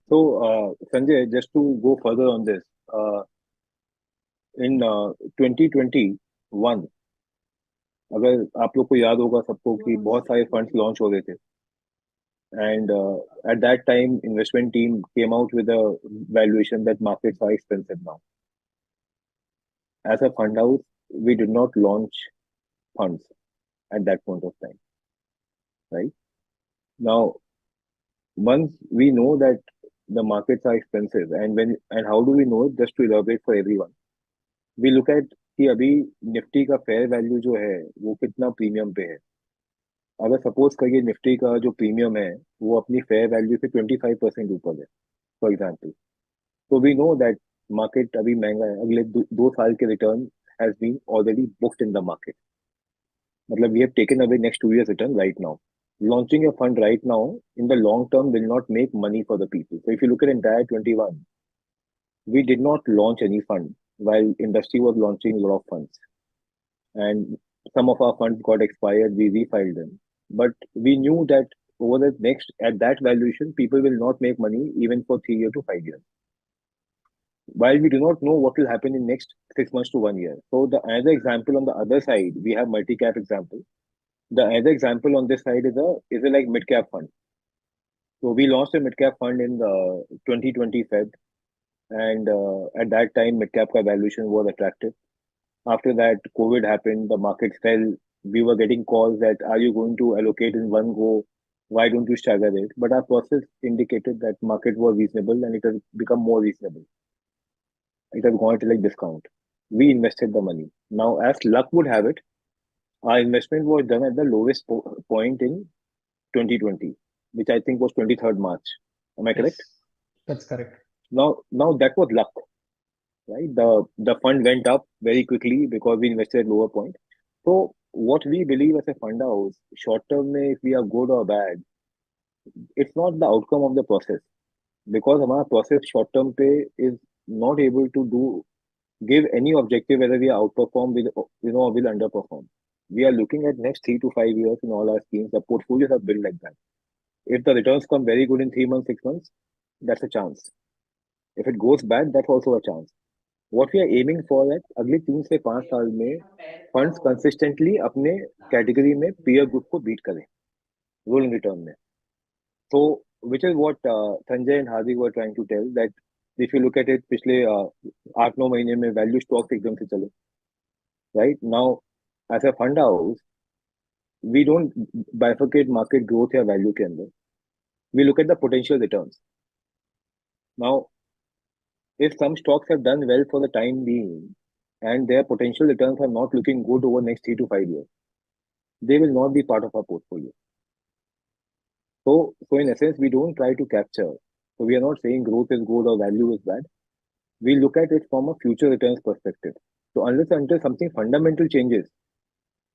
So Sanjay, just to go further on this, in 2021, अगर आप लोग को याद होगा सबको कि बहुत सारे फंड्स लॉन्च हो रहे थे, and at that time investment team came out with a valuation that markets are expensive now. As a fund house, we did not launch funds at that point of time. right? Now, once we know that the markets are expensive, and how do we know it? Just to elaborate for everyone, we look at कि अभी Nifty का fair value जो है वो कितना premium पे है. अगर सपोज करिए निफ्टी का जो प्रीमियम है वो अपनी फेयर वैल्यू से 25% ऊपर है, फॉर एग्जाम्पल, तो वी नो दैट मार्केट अभी महंगा है. अगले 2 साल के return has been already booked in the market. मतलब we have taken away next 2 years return right now. Launching a fund right now in the long term will not make money for the people. So if you look at entire 21, we did not launch any fund while industry was launching a lot of funds. And some of our funds got expired, we refiled them. But we knew that over the next, at that valuation, people will not make money even for 3 years to 5 years. While we do not know what will happen in next 6 months to 1 year. So the another example on the other side, we have multi-cap example. The other example on this side is a like mid-cap fund. So we launched a mid-cap fund in the 2020 Feb, and at that time mid-cap ka valuation was attractive. After that, COVID happened, the market fell. We were getting calls that, are you going to allocate in one go? Why don't you stagger it? But our process indicated that market was reasonable and it has become more reasonable. It has gone to like discount. We invested the money. Now, as luck would have it, our investment was done at the lowest point in 2020, which I think was 23rd March. Am I correct? Yes, that's correct. Now that was luck, right? The fund went up very quickly because we invested at lower point. So what we believe as a fund house, short term, if we are good or bad, it's not the outcome of the process, because our process short term pay is not able to give any objective whether we outperform with or will underperform. We are looking at next 3 to 5 years in all our schemes. The portfolios are built like that. If the returns come very good in 3 months, 6 months, that's a chance. If it goes bad, that's also a chance. What we are aiming for है अगले 3 से 5 साल में funds consistently अपने category में peer group को beat करें rolling return में. So which is what Sanjay and Hardik were trying to tell, that if you look at it, पिछले 8-9 महीने में वैल्यू स्टॉक्स एकदम से चले. Right now, as a fund house, we don't bifurcate market growth या value के अंदर. We look at the potential returns. Now, if some stocks have done well for the time being and their potential returns are not looking good over next 3 to 5 years, they will not be part of our portfolio. So in essence, we don't try to capture. So we are not saying growth is good or value is bad. We look at it from a future returns perspective. So unless until something fundamental changes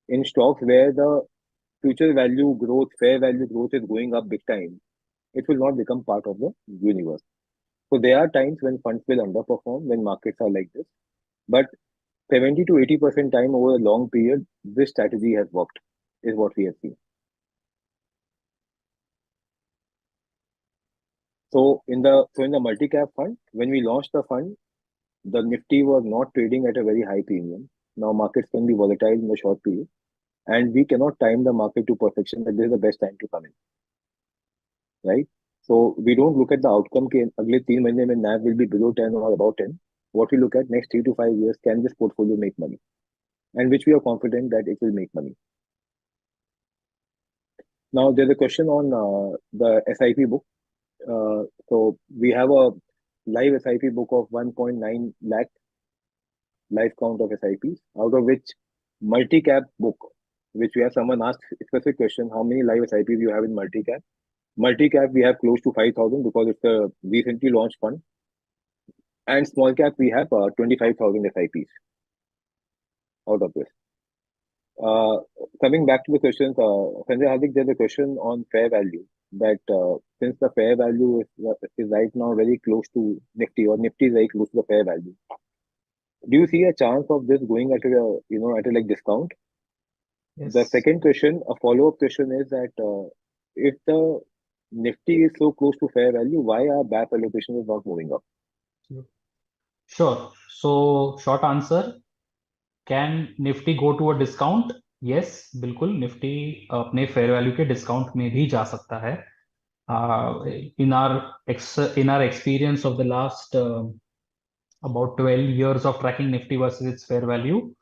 in stocks where the future value growth, fair value growth is going up big time, it will not become part of the universe. So there are times when funds will underperform when markets are like this, but 70 to 80% time over a long period, this strategy has worked, is what we have seen. So in the multi-cap fund, when we launched the fund, the Nifty was not trading at a very high premium. Now markets can be volatile in the short period, and we cannot time the market to perfection that this is the best time to come in, right? So we don't look at the outcome के अगले 3 महीने में NAV will be below 10 or above 10. What we look at next 3 to 5 years, can this portfolio make money? And which we are confident that it will make money. Now there's a question on the SIP book. So we have a live SIP book of 1.9 lakh live count of SIPs, out of which multi-cap book, which we have someone asked a specific question, how many live SIPs you have in multi-cap? Multi-cap, we have close to 5,000 because it's a recently launched fund. And small cap, we have 25,000 SIPs out of this. Coming back to the questions, Sanjay, Hardik, there's a question on fair value, that since the fair value is right now very close to Nifty, or Nifty is very close to the fair value, do you see a chance of this going at a like discount? Yes. The second question, a follow-up question, is that if the Nifty is so close to fair value, why our BAP allocation is not moving up? Sure. So short answer, can Nifty go to a discount? Yes, बिल्कुल Nifty अपने fair value के discount में भी जा सकता है. In our experience of the last about 12 years of tracking Nifty versus its fair value,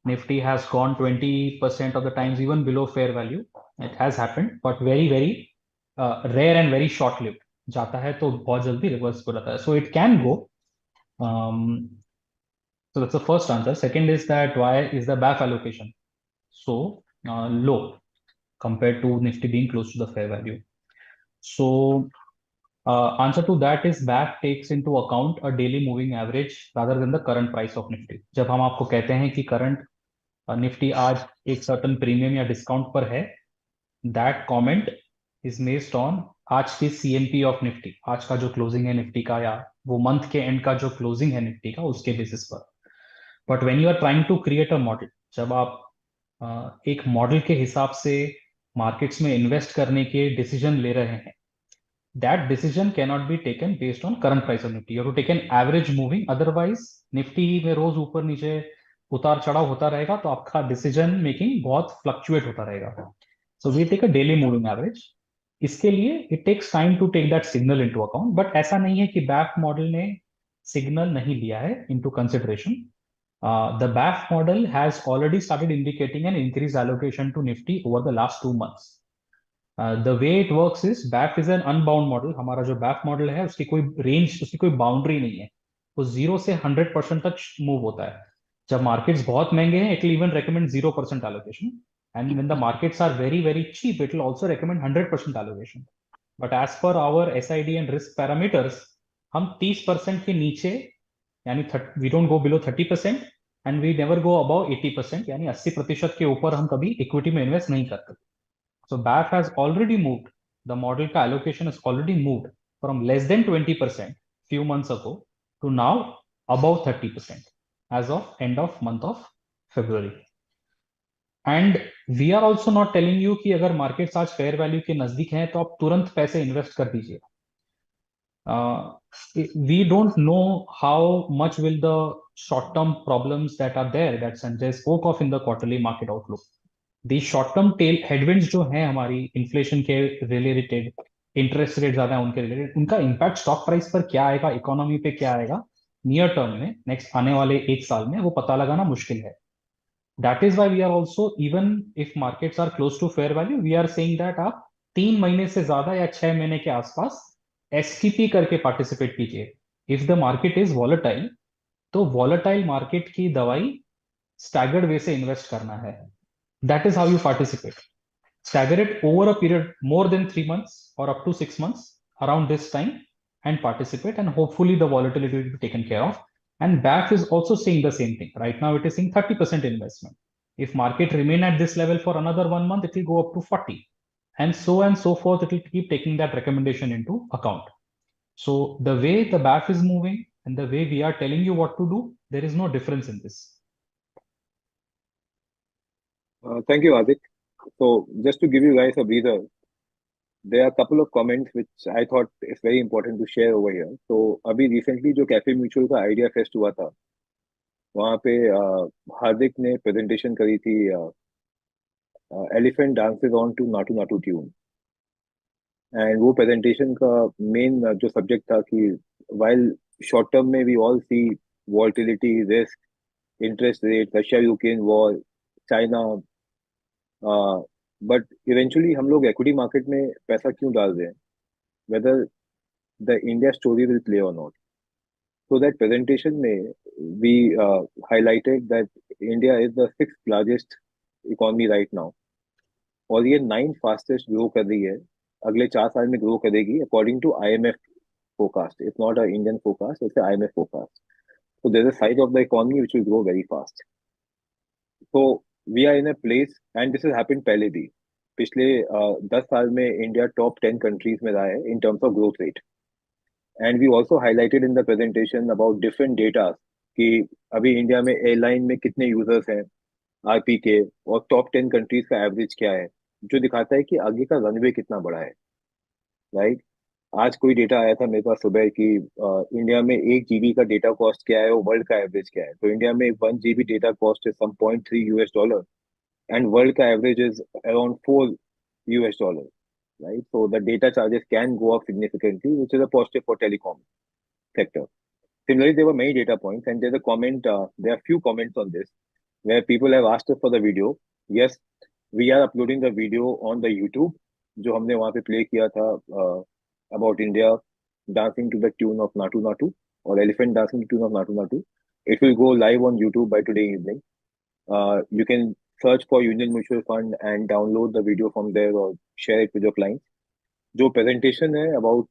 Nifty has gone 20% of the times even below fair value. It has happened, but very, very rare and very short-lived. जाता है तो बहुत जल्दी reverse हो जाता है. So it can go. So that's the first answer. Second is that why is the BAF allocation so low compared to Nifty being close to the fair value? So answer to that is BAF takes into account a daily moving average rather than the current price of Nifty. जब हम आपको कहते हैं कि current Nifty आज एक certain premium या discount पर है, that comment is based on आज की सीएमपी ऑफ निफ्टी, आज का जो क्लोजिंग है निफ्टी का या वो मंथ के एंड का जो क्लोजिंग है निफ्टी का उसके बेसिस पर. But when you are trying to create a model, जब आप एक मॉडल के हिसाब से मार्केट्स में इन्वेस्ट करने के डिसीजन ले रहे हैं, that decision cannot be taken based on current price of nifty. You have to take an average moving, otherwise nifty में रोज ऊपर नीचे उतार चढ़ाव होता रहेगा तो आपका डिसीजन मेकिंग बहुत फ्लक्चुएट होता रहेगा. So we take a daily moving average. इसके लिए it takes time to take that signal into account, but ऐसा नहीं है कि बैफ मॉडल ने सिग्नल नहीं लिया है into consideration. The BAF model has already started indicating an increased allocation to Nifty over the last 2 months. The way it works is BAF is an unbound model. हमारा जो BAF मॉडल है उसकी कोई range, उसकी कोई boundary नहीं है. वो 0 से 100% तक मूव होता है. जब मार्केट्स बहुत महंगे हैं it will even recommend 0% allocation, and when the markets are very very cheap it will also recommend 100% allocation. But as per our SID and risk parameters, हम 30% के नीचे यानी we don't go below 30% and we never go above 80%, यानी 80% के ऊपर हम कभी equity में इन्वेस्ट नहीं करते. So BAF has already moved, the model ka allocation has already moved from less than 20% few months ago to now above 30% as of end of month of February. And we are also not telling you कि अगर markets आज fair value के नजदीक हैं तो आप तुरंत पैसे invest कर दीजिए. We don't know how much will the short-term problems that are there that Sanjay spoke of in the quarterly market outlook. These short-term tail headwinds जो हैं हमारी inflation के related, interest rate ज्यादा है उनके related, उनका impact stock price पर क्या आएगा, economy पे क्या आएगा near term में, next आने वाले एक साल में, वो पता लगाना मुश्किल है. That is why we are also, even if markets are close to fair value, we are saying that आप 3 महीने से ज्यादा या 6 महीने के आसपास STP करके participate कीजिए. If the market is volatile, तो volatile market की दवाई staggered way से invest करना है. That is how you participate. Stagger it over a period more than 3 months or up to 6 months around this time and participate, and hopefully the volatility will be taken care of. And BAF is also saying the same thing. Right now it is saying 30% investment. If market remain at this level for another 1 month, it will go up to 40 and so forth. It will keep taking that recommendation into account. So the way the BAF is moving and the way we are telling you what to do, there is no difference in this. Thank you, Adik. So just to give you guys a breather, there are a couple of comments which I thought is very important to share over here. So अभी recently जो Cafe Mutual का idea fest हुआ था, वहाँ पे हार्दिक ने presentation करी थी elephant dances on to Naatu Naatu tune. And वो प्रेजेंटेशन का मेन जो सब्जेक्ट था कि वाइल शॉर्ट टर्म में we all see volatility, risk, interest rate, Russia Ukraine war, China, but eventually हम लोग इक्विटी मार्केट में पैसा क्यों डाल रहे हैं, whether the India story will play और नॉट. So that presentation में we highlighted that India is the sixth largest economy right now, और ये नाइन्थ फास्टेस्ट ग्रो कर रही है, अगले 4 साल में ग्रो करेगी according to IMF forecast. It's not an Indian forecast, it's an IMF forecast. So there's a side of the economy which will grow very fast. So we are in a place, and this has happened पहले भी, पिछले 10 साल में India top 10 countries में रहा है in terms of growth rate. And we also highlighted in the presentation about different data कि अभी इंडिया में एयरलाइन में कितने यूजर्स हैं आरपी के, और टॉप 10 कंट्रीज का एवरेज क्या है, जो दिखाता है कि आगे का रनवे कितना बड़ा है. राइट. आज कोई डेटा आया था मेरे पास सुबह कि इंडिया में 1 GB का डेटा कॉस्ट क्या है और वर्ल्ड का एवरेज क्या है. तो इंडिया में 1 GB डेटा कॉस्ट है सम $0.3 एंड वर्ल्ड का average is around $4. Right, so the data charges can go up significantly, which is a positive for telecom sector. Similarly, there were many data points, and there's a comment. There are few comments on this. where people have asked us for the video. Yes, we are uploading the video on the YouTube, जो हमने वहाँ पे play किया था about India dancing to the tune of Natu Natu or elephant dancing to the tune of Natu Natu. It will go live on YouTube by today evening. You can search for Union Mutual Fund and download the video from there or share it with your clients. जो presentation है about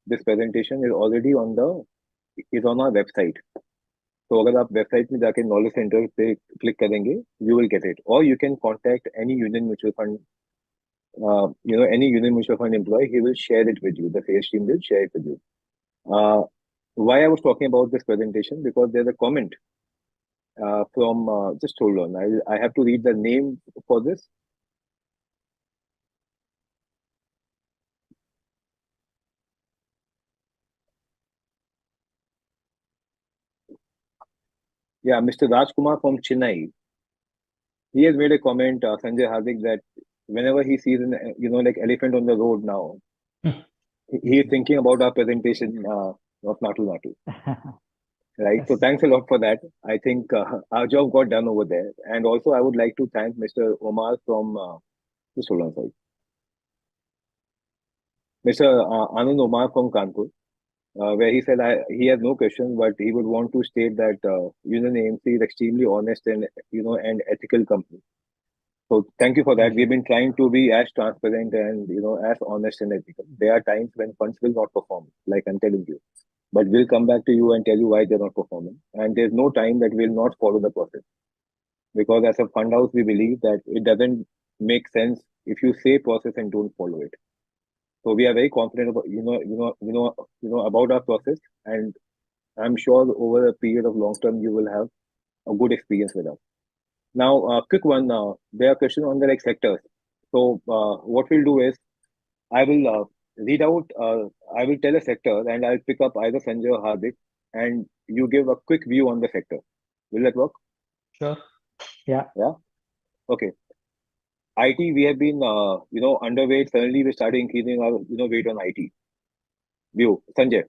this presentation is on our website. तो अगर आप website में जाके knowledge centre पे click करेंगे you will get it और you can contact any union mutual fund any union mutual fund employee, he will share it with you. The sales team will share it with you. Why I was talking about this presentation, because there's a comment from just hold on. I have to read the name for this. Yeah, Mr. Rajkumar from Chennai. He has made a comment, Sanjay Hardik, that whenever he sees an like elephant on the road now, he is thinking about our presentation of Natu Natu. Right. Yes. So thanks a lot for that. I think our job got done over there. And also, I would like to thank Mr. Omar from just hold on, sorry. Mr. Anand Omar from Kanpur, where he said he has no questions, but he would want to state that Union AMC is extremely honest and and ethical company. So thank you for that. Thank you. We've been trying to be as transparent and as honest and ethical. There are times when funds will not perform, like I'm telling you, but we'll come back to you and tell you why they're not performing. And there's no time that we'll not follow the process, because as a fund house we believe that it doesn't make sense if you say process and don't follow it. So we are very confident about about our process, and I'm sure over a period of long term you will have a good experience with us. Now, quick one. There are questions on the like sectors. So what we'll do is I will read out. I will tell a sector, and I'll pick up either Sanjay or Hardik, and you give a quick view on the sector. Will that work? Sure. Yeah. Yeah. Okay. IT, we have been underweight. Suddenly, we started increasing our weight on IT. View, Sanjay.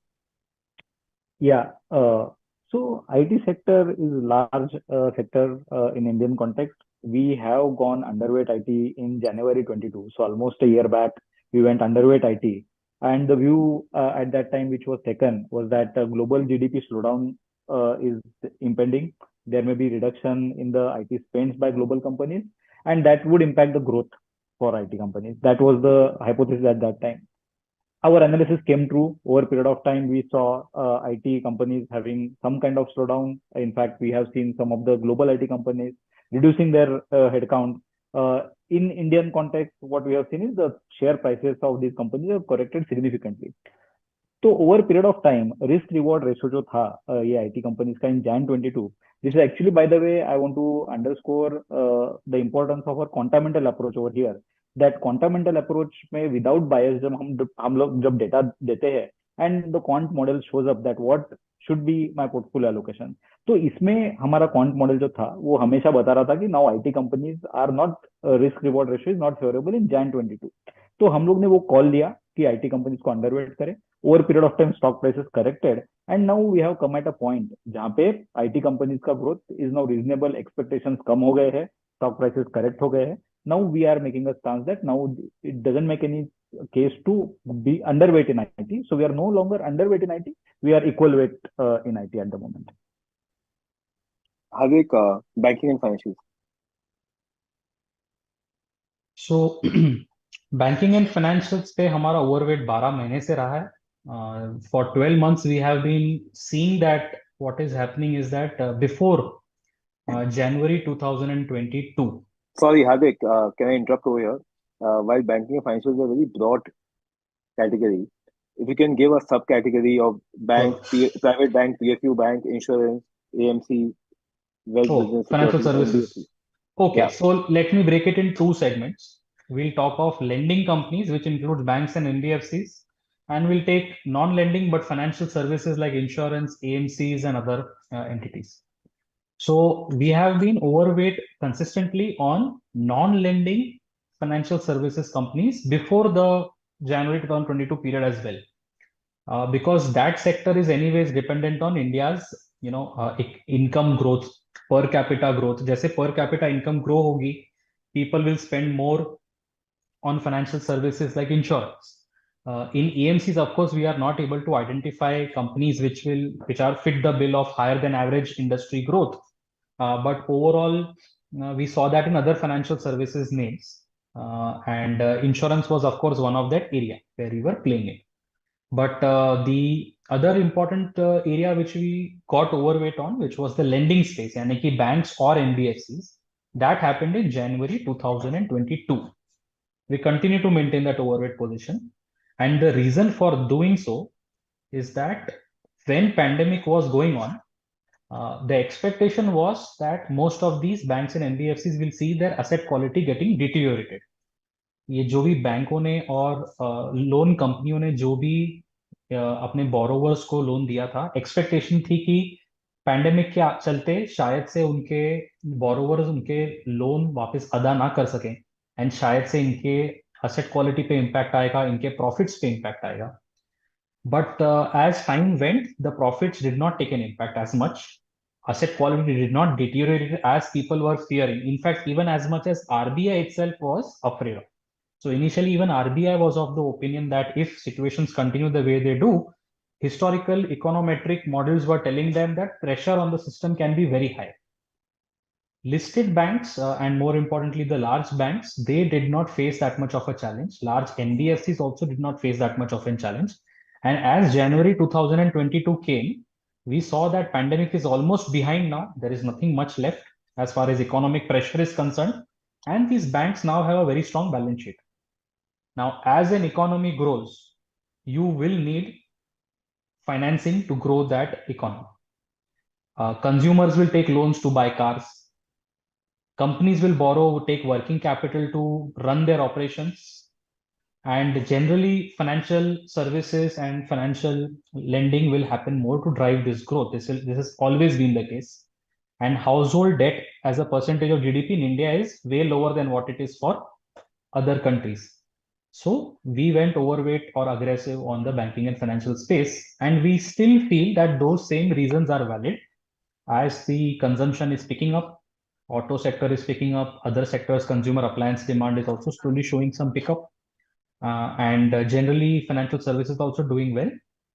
Yeah. So IT sector is large sector in Indian context. We have gone underweight IT in January 22. So almost a year back, we went underweight IT. And the view at that time, which was taken, was that global GDP slowdown is impending. There may be reduction in the IT spends by global companies, and that would impact the growth for IT companies. That was the hypothesis at that time. Our analysis came true. Over a period of time, we saw IT companies having some kind of slowdown. In fact, we have seen some of the global IT companies reducing their headcount. In Indian context, what we have seen is the share prices of these companies have corrected significantly. तो over period of time risk reward ratio जो था ये IT companies का in Jan 22, this is actually by the way I want to underscore the importance of our quantamental approach over here, that quantamental approach में without bias जब हम लोग जब data देते हैं and the quant model shows up that what should be my portfolio allocation, तो इसमें हमारा क्वांट मॉडल जो था वो हमेशा बता रहा था कि now IT companies are not risk reward ratio is not favourable in Jan 22. तो हम लोग ने वो कॉल लिया कि आईटी कंपनीज को अंडरवेट करें. Over period of time stock prices corrected and now we have come at a point जहां पे आईटी कंपनीज का growth is now reasonable, expectations कम हो गए हैं, स्टॉक प्राइसेस करेक्ट हो गए हैं. Now we are making a stance that now it doesn't make any case to be underweight in IT. So we are no longer underweight in IT. We are equal weight in IT at the moment. Hardik, banking and financials. So banking and financials पे हमारा overweight 12 महीने से रहा है. For 12 months we have been seeing that what is happening is that before January 2022. Sorry, Hardik, can I interrupt over here? While banking and financials are a very broad category, if you can give a subcategory of bank, private bank, PSU bank, insurance, AMC, wealth business, financial securities, services. NBFC. Okay, Yeah. so let me break it in two segments. We'll talk of lending companies, which includes banks and NBFCs, and we'll take non-lending but financial services like insurance, AMCs, and other entities. So we have been overweight consistently on non-lending financial services companies before the January 2022 period as well, because that sector is anyways dependent on India's income growth per capita growth. जैसे per capita income grow होगी, people will spend more on financial services like insurance. In EMCs, of course, we are not able to identify companies which are fit the bill of higher than average industry growth. But overall, we saw that in other financial services names. And insurance was, of course, one of that area where we were playing in. But the other important area which we got overweight on, which was the lending space, yani ki banks or NBFCs, that happened in January 2022. We continue to maintain that overweight position. And the reason for doing so is that when pandemic was going on, the expectation was that most of these banks and NBFCs will see their asset quality getting deteriorated. ये जो भी बैंकों ने और loan कंपनियों ने जो भी अपने बोरोवर्स को लोन दिया था, एक्सपेक्टेशन थी कि पैंडेमिक के चलते शायद से उनके बोरोवर्स उनके लोन वापस अदा ना कर सकें एंड शायद से इनके asset quality पे impact आएगा, इनके profits पे impact आएगा. But as time went, the profits did not take an impact as much. Asset quality did not deteriorate as people were fearing. In fact, even as much as RBI itself was afraid of. So initially, even RBI was of the opinion that if situations continue the way they do, historical econometric models were telling them that pressure on the system can be very high. Listed banks and more importantly the large banks, they did not face that much of a challenge. Large NBFCs also did not face that much of a challenge. And as January 2022 came, we saw that pandemic is almost behind now. There is nothing much left as far as economic pressure is concerned, and these banks now have a very strong balance sheet. Now as an economy grows, you will need financing to grow that economy. Consumers will take loans to buy cars. Companies will borrow, take working capital to run their operations. And generally, financial services and financial lending will happen more to drive this growth. This has always been the case. And household debt as a percentage of GDP in India is way lower than what it is for other countries. So we went overweight or aggressive on the banking and financial space. And we still feel that those same reasons are valid as the consumption is picking up. Auto sector is picking up, other sectors, consumer appliance demand is also slowly showing some pickup. And generally, financial services also doing well.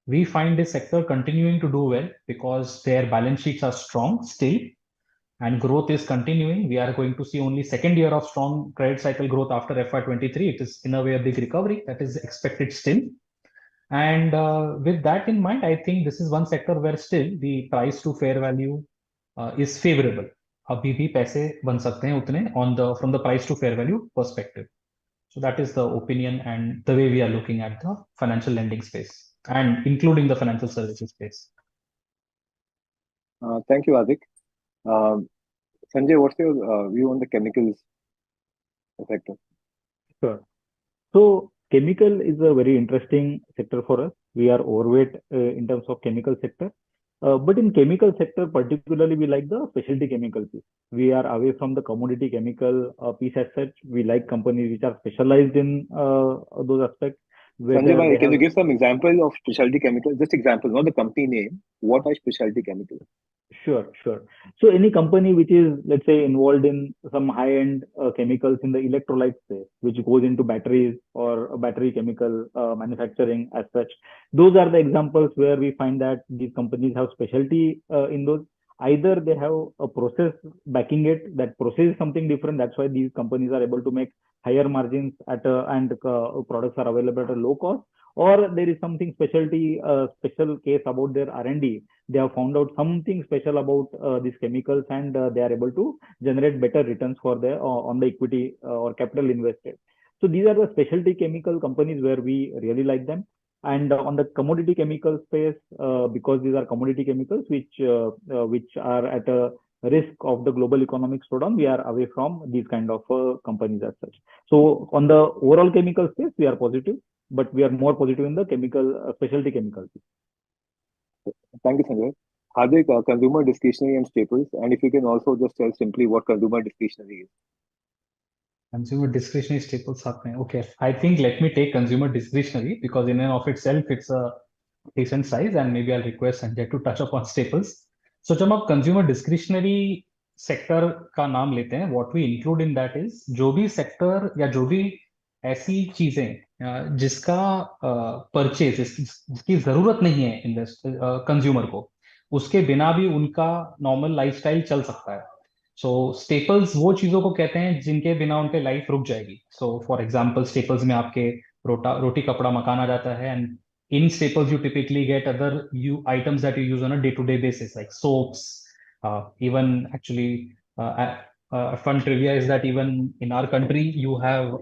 We find this sector continuing to do well because their balance sheets are strong still, and growth is continuing. We are going to see only second year of strong credit cycle growth after FY23. It is in a way a big recovery that is expected still. And with that in mind, I think this is one sector where still the price to fair value is favorable. अभी भी पैसे बन सकते हैं उतने on the from the price to fair value perspective. So that is the opinion and the way we are looking at the financial lending space and including the financial services space. Thank you, Adik. Sanjay, what's your view on the chemicals sector? Sure. So chemical is a very interesting sector for us. We are overweight in terms of chemical sector. But in chemical sector, particularly, we like the specialty chemical piece. We are away from the commodity chemical piece as such. We like companies which are specialized in those aspects. Sanjay bhai, can you give some example of specialty chemicals? Just example, not the company name. What are specialty chemicals? Sure, sure. So any company which is, let's say, involved in some high-end chemicals in the electrolyte space, which goes into batteries or battery chemical manufacturing as such, those are the examples where we find that these companies have specialty in those. Either they have a process backing it, that process is something different. That's why these companies are able to make higher margins and products are available at a low cost. Or there is something special case about their R&D. They have found out something special about these chemicals, and they are able to generate better returns for their on the equity or capital invested. So these are the specialty chemical companies where we really like them. And on the commodity chemical space, because these are commodity chemicals which are at a risk of the global economic slowdown, we are away from these kind of companies as such. So on the overall chemical space, we are positive, but we are more positive in the chemical specialty chemicals. Thank you, Sanjay. Hardik, consumer discretionary and staples, and if you can also just tell simply what consumer discretionary is. Consumer discretionary staples happening. Okay, I think let me take consumer discretionary because in and of itself it's a decent size, and maybe I'll request Sanjay to touch upon staples. So जब आप consumer discretionary sector का नाम लेते हैं, what we include in that is जो भी sector या जो भी ऐसी चीजें जिसका परचेज जिसकी जरूरत नहीं है इन्वेस्ट कंज्यूमर को, उसके बिना भी उनका नॉर्मल लाइफस्टाइल चल सकता है। सो स्टेपल्स वो चीजों को कहते हैं जिनके बिना उनके लाइफ रुक जाएगी। सो फॉर एग्जांपल स्टेपल्स में आपके रोटी कपड़ा मकान आ जाता है, and in staples you typically get other you items that you use on a day-to-day basis like soaps. Even actually, fun trivia is that even in our country you have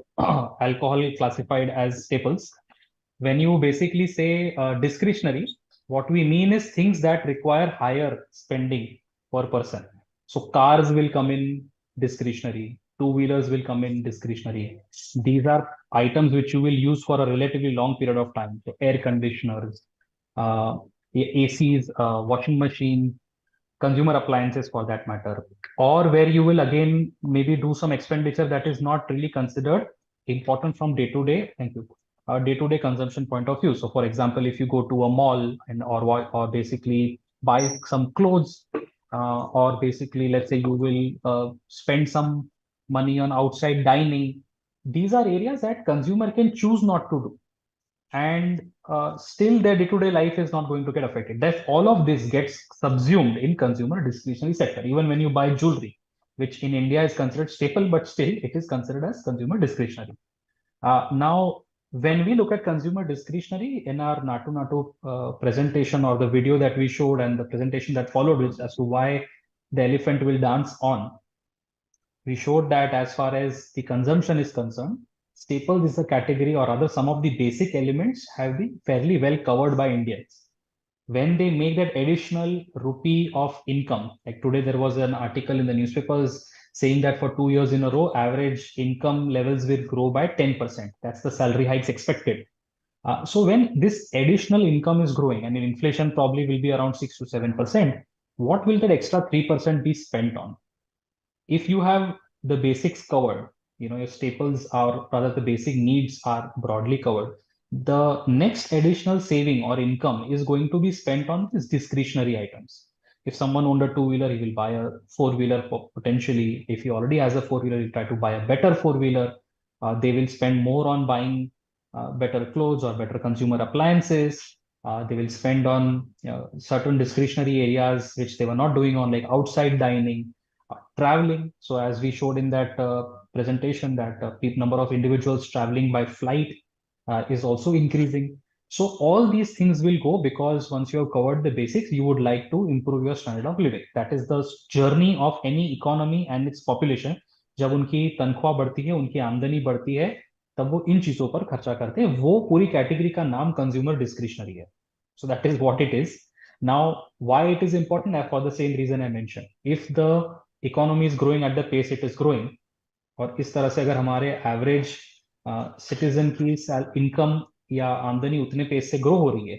alcohol classified as staples. When you basically say discretionary, what we mean is things that require higher spending per person. So cars will come in discretionary, two-wheelers will come in discretionary. These are items which you will use for a relatively long period of time. So air conditioners, uh, ACs, washing machine, consumer appliances for that matter, or where you will again maybe do some expenditure that is not really considered important from day to day. Thank you. Day-to-day consumption point of view. So, for example, if you go to a mall and or basically buy some clothes, or basically let's say you will spend some money on outside dining, these are areas that consumer can choose not to do, and still their day-to-day life is not going to get affected. That's all of this gets subsumed in consumer discretionary sector. Even when you buy jewelry, which in India is considered staple, but still it is considered as consumer discretionary. Now, when we look at consumer discretionary in our Natu Natu presentation, or the video that we showed and the presentation that followed, which as to why the elephant will dance on, we showed that as far as the consumption is concerned, staples is a category, or rather some of the basic elements have been fairly well covered by Indians. When they make that additional rupee of income, like today there was an article in the newspapers saying that for 2 years in a row, average income levels will grow by 10%. That's the salary hikes expected. So when this additional income is growing, I mean, inflation probably will be around 6 to 7%, what will that extra 3% be spent on? If you have the basics covered, your staples are, rather the basic needs are broadly covered, the next additional saving or income is going to be spent on these discretionary items. If someone owned a two-wheeler, he will buy a four-wheeler potentially. If he already has a four-wheeler, he'll try to buy a better four-wheeler. They will spend more on buying better clothes or better consumer appliances. They will spend on certain discretionary areas which they were not doing on, like outside dining, traveling. So as we showed in that presentation, that number of individuals traveling by flight is also increasing. So all these things will go, because once you have covered the basics, you would like to improve your standard of living. That is the journey of any economy and its population. जब उनकी तनख्वाह बढ़ती है, उनकी आमदनी बढ़ती है, तब वो इन चीजों पर खर्चा करते हैं। वो पूरी कैटेगरी का नाम कंज्यूमर डिस्क्रिशनरी है. So that is what it is. Now, why it is important? For the same reason I mentioned. If the economy is growing at the pace it is growing, और इस तरह से अगर हमारे average citizen की income या आमदनी उतने पेस से ग्रो हो रही है,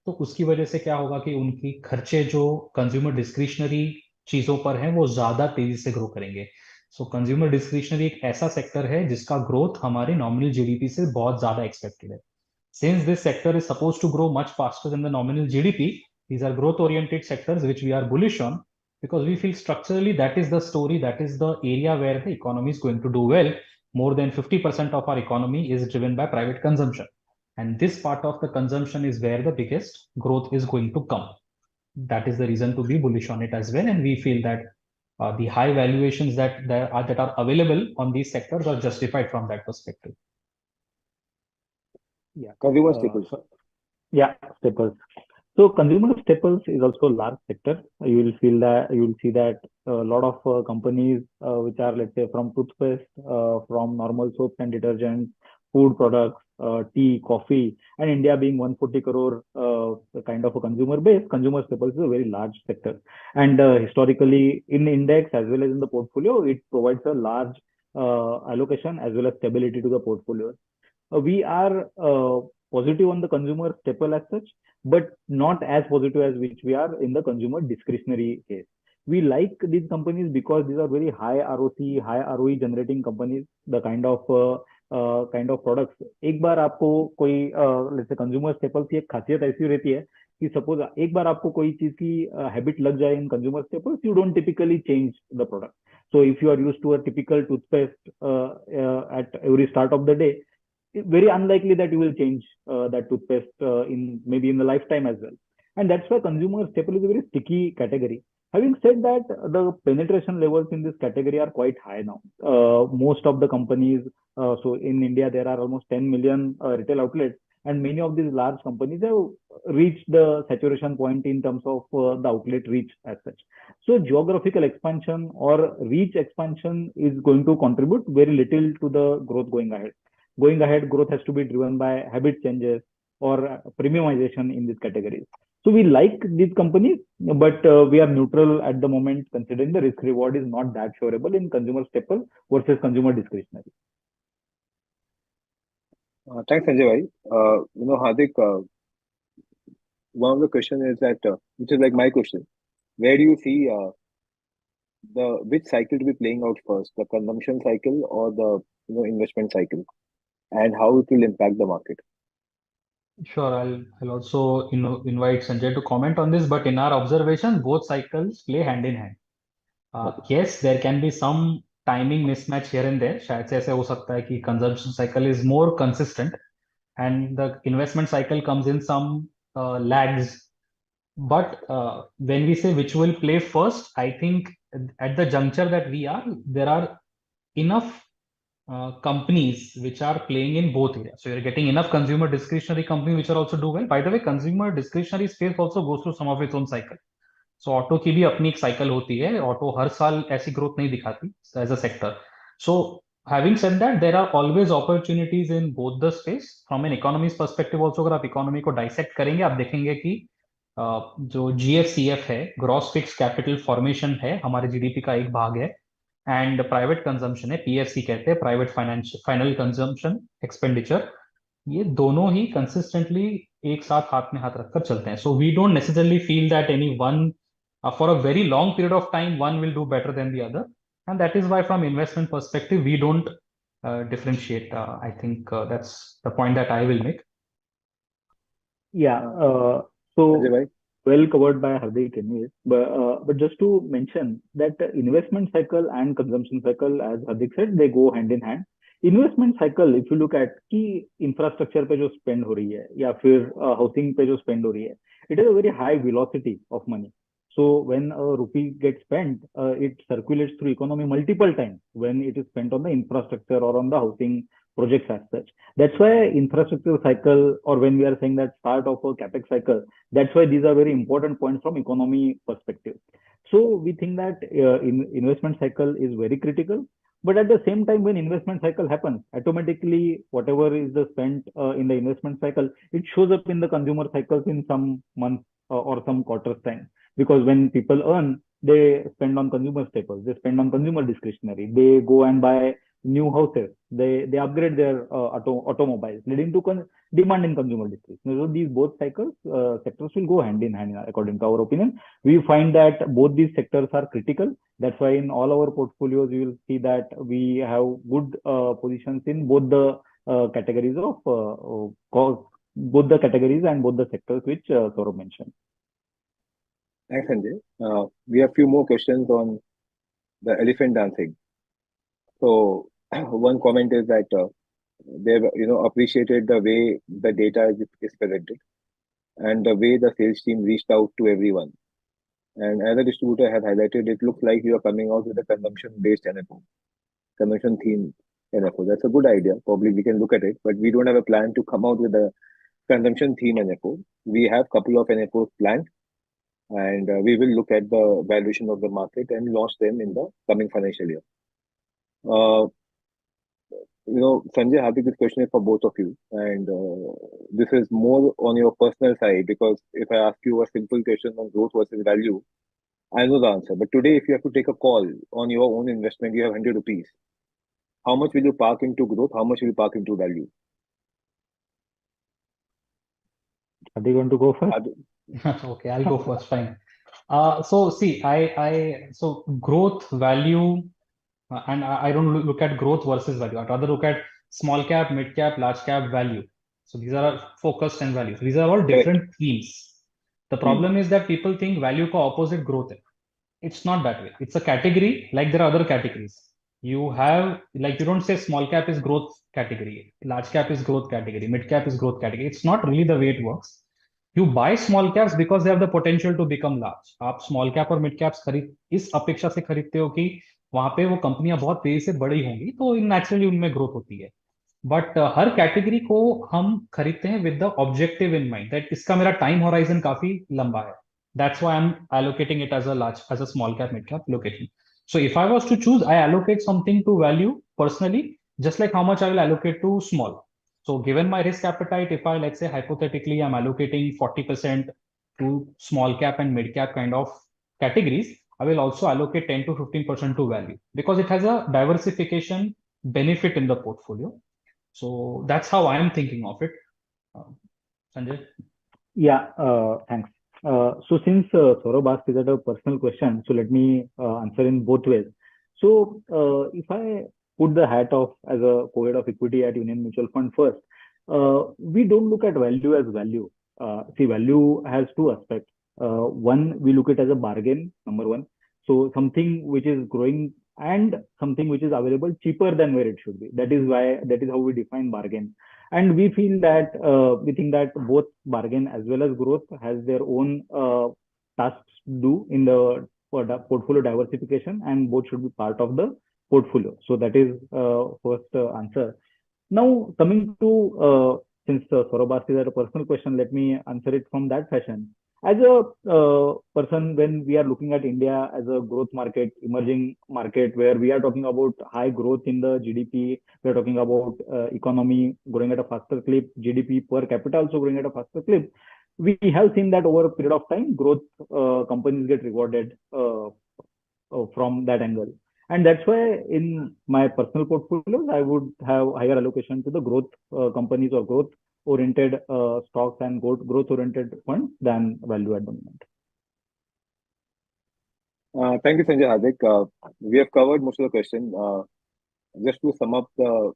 तो उसकी वजह से क्या होगा कि उनकी खर्चे जो कंज्यूमर डिस्क्रिशनरी चीजों पर हैं वो ज्यादा तेजी से ग्रो करेंगे. सो कंज्यूमर डिस्क्रिशनरी एक ऐसा सेक्टर है जिसका ग्रोथ हमारे नॉमिनल जीडीपी से बहुत ज्यादा एक्सपेक्टेड है. Since this sector is supposed to grow much faster than the nominal GDP, these are growth oriented sectors which we are bullish on, because we feel structurally that is the story, that is the area where the economy is going to do well. More than 50% of our economy is driven by private consumption. And this part of the consumption is where the biggest growth is going to come. That is the reason to be bullish on it as well. And we feel that the high valuations that are available on these sectors are justified from that perspective. Yeah. Consumer staples. Yeah, staples. So consumer staples is also a large sector. You will see that a lot of companies which are, let's say, from toothpaste, from normal soaps and detergents, food products, tea, coffee, and India being 140 crore kind of a consumer base, consumer staples is a very large sector. And historically, in index as well as in the portfolio, it provides a large allocation as well as stability to the portfolio. We are positive on the consumer staple as such, but not as positive as which we are in the consumer discretionary case. We like these companies because these are very high ROC, high ROE generating companies. The kind of products. एक बार आपको कोई let's say consumer staples की एक खासियत ऐसी रहती है कि सपोज एक बार आपको कोई चीज की हैबिट लग जाए इन consumer staples, you don't typically change the product. So if you are used to a typical toothpaste at every start of the day, very unlikely that you will change that toothpaste in maybe in the lifetime as well. And that's why consumer staple is a very sticky category. Having said that, the penetration levels in this category are quite high now. Most of the companies, so in India, there are almost 10 million retail outlets, and many of these large companies have reached the saturation point in terms of the outlet reach as such. So geographical expansion or reach expansion is going to contribute very little to the growth going ahead. Going ahead, growth has to be driven by habit changes or premiumization in these categories. So we like these companies, but we are neutral at the moment, considering the risk reward is not that favorable in consumer staple versus consumer discretionary. Thanks, Sanjay bhai. Hardik, one of the question is that, which is like my question, where do you see the which cycle to be playing out first, the consumption cycle or the investment cycle, and how it will impact the market? Sure, I'll also invite Sanjay to comment on this, but in our observation, both cycles play hand in hand. Yes, there can be some timing mismatch here and there. शायद से ऐसे हो सकता है कि consumption cycle is more consistent and the investment cycle comes in some lags. But when we say which will play first, I think at the juncture that we are, there are enough companies which are playing in both areas. So you're getting enough consumer discretionary companies which are also do well. By the way, consumer discretionary space also goes through some of its own cycle. So auto की भी अपनी एक cycle होती है. Auto हर साल ऐसी growth नहीं दिखाती as a sector. So having said that, there are always opportunities in both the space. From an economy's perspective also, अगर आप इकोनॉमी को डाइसेक्ट करेंगे, आप देखेंगे कि जो GFCF है, ग्रॉस फिक्स कैपिटल फॉर्मेशन है, हमारे जीडीपी का एक भाग है, एंड प्राइवेट कंजम्पशन है, PFC कहते हैं, प्राइवेट फाइनल कंजम्पशन एक्सपेंडिचर. ये दोनों ही कंसिस्टेंटली एक साथ हाथ में हाथ रखकर चलते हैं. So we don't necessarily feel that any one for a very long period of time one will do better than the other, and that is why from investment perspective we don't differentiate. I think that's the point that I will make. Yeah. So Sanjay bhai? well covered by Hardik anyways. But just to mention that investment cycle and consumption cycle, as Hardik said, they go hand in hand. Investment cycle if you look at कि infrastructure पे जो spend हो रही है या फिर housing पे जो स्पेंड हो रही है, it is a very high velocity of money. So when a rupee gets spent, it circulates through economy multiple times when it is spent on the infrastructure or on the housing projects as such. That's why infrastructure cycle, or when we are saying that start of a capex cycle, that's why these are very important points from economy perspective. So we think that investment cycle is very critical. But at the same time, when investment cycle happens, automatically whatever is the spent in the investment cycle, it shows up in the consumer cycles in some months or some quarters time. Because when people earn, they spend on consumer staples, they spend on consumer discretionary, they go and buy new houses, they upgrade their automobiles, leading to demand in consumer discretionary. So these both cycles, sectors will go hand in hand, according to our opinion. We find that both these sectors are critical. That's why in all our portfolios, you will see that we have good positions in both the categories both the categories and both the sectors which Saurabh mentioned. Thanks, Sanjay. We have few more questions on the elephant dancing. So one comment is that they've appreciated the way the data is presented and the way the sales team reached out to everyone. And as a distributor has highlighted, it looks like you are coming out with a consumption-based NFO, consumption theme NFO. That's a good idea. Probably we can look at it, but we don't have a plan to come out with a consumption theme NFO. We have couple of NFOs planned, and we will look at the valuation of the market and launch them in the coming financial year. Sanjay, Hardik, this question is for both of you, and this is more on your personal side, because if I ask you a simple question on growth versus value, I know the answer. But today, if you have to take a call on your own investment, you have 100 rupees. How much will you park into growth? How much will you park into value? Are they going to go first? Okay, I'll go first. Fine. So see, so growth, value, and I don't look at growth versus value. I'd rather look at small cap, mid cap, large cap, value. So these are focused and value. These are all different themes. The problem is that people think value का opposite growth है. It's not that way. It's a category like there are other categories. You have, like, you don't say small cap is growth category, large cap is growth category, mid cap is growth category. It's not really the way it works. You buy small caps because they have the potential to become large. आप small cap और mid caps खरीद इस अपेक्षा से खरीदते हो कि वहां पे वो कंपनियां बहुत तेजी से बड़ी होंगी, तो नेचुरली उनमें ग्रोथ होती है. बट हर कैटेगरी को हम खरीदते हैं with the objective in mind that इसका मेरा टाइम होराइजन काफी लंबा है. That's why I am allocating it as a small cap mid cap location. So if I was to choose, I allocate something to value personally, just like how much I will allocate to small. So given my risk appetite, if I, let's say, hypothetically I'm allocating 40% to small cap and mid cap kind of categories, I will also allocate 10 to 15% to value because it has a diversification benefit in the portfolio. So that's how I'm thinking of it. Sanjay? Yeah, thanks. So since Saurabh asked is that a personal question, so let me answer in both ways. So if I put the hat of as a co-head of equity at Union Mutual Fund first, we don't look at value as value. See, value has two aspects. One, we look at as a bargain, number one. So something which is growing and something which is available cheaper than where it should be. That is how we define bargain. And we feel that we think that both bargain as well as growth has their own tasks to do in the portfolio diversification, and both should be part of the portfolio. So that is first answer. Now coming to since Saurabh asked is that a personal question, let me answer it from that fashion. As a person, when we are looking at India as a growth market, emerging market, where we are talking about high growth in the GDP, we are talking about economy growing at a faster clip, GDP per capita also growing at a faster clip. We have seen that over a period of time, growth companies get rewarded from that angle. And that's why in my personal portfolios, I would have higher allocation to the growth companies or growth oriented stocks and growth oriented funds than value at the moment. Thank you, Sanjay. Hardik. We have covered most of the question. Just to sum up the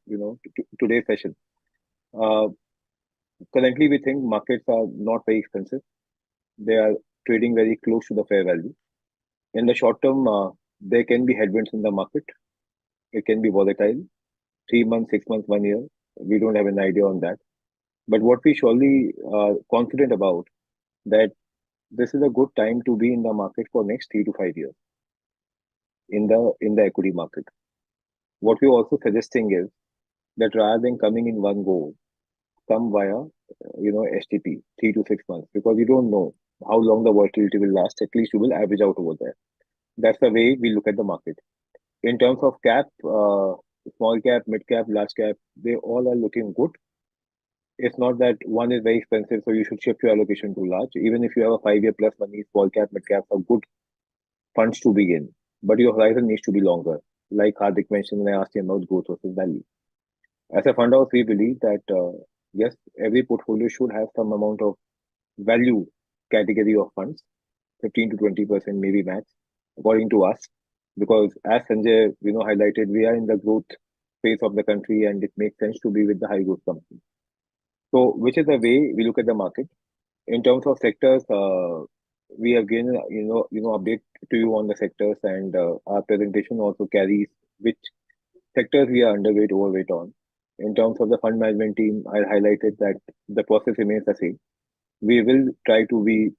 today's session. Currently, we think markets are not very expensive. They are trading very close to the fair value. In the short term, there can be headwinds in the market. It can be volatile. 3 months, 6 months, 1 year. We don't have an idea on that. But what we surely are confident about, that this is a good time to be in the market for next 3 to 5 years in the equity market. What we're also suggesting is that rather than coming in one go, come via STP 3 to 6 months, because you don't know how long the volatility will last. At least you will average out over there. That's the way we look at the market. In terms of cap, small cap, mid cap, large cap, they all are looking good. It's not that one is very expensive, so you should shift your allocation to large. Even if you have a 5-year plus money, small cap, mid cap are good funds to begin. But your horizon needs to be longer. Like Hardik mentioned when I asked him about growth versus value. As a fund house, we believe that yes, every portfolio should have some amount of value category of funds, 15 to 20% maybe max, according to us. Because as Sanjay highlighted, we are in the growth phase of the country, and it makes sense to be with the high growth companies. So, which is the way we look at the market. In terms of sectors, we have given update to you on the sectors, and our presentation also carries which sectors we are underweight, overweight on. In terms of the fund management team, I highlighted that the process remains the same. We will try to be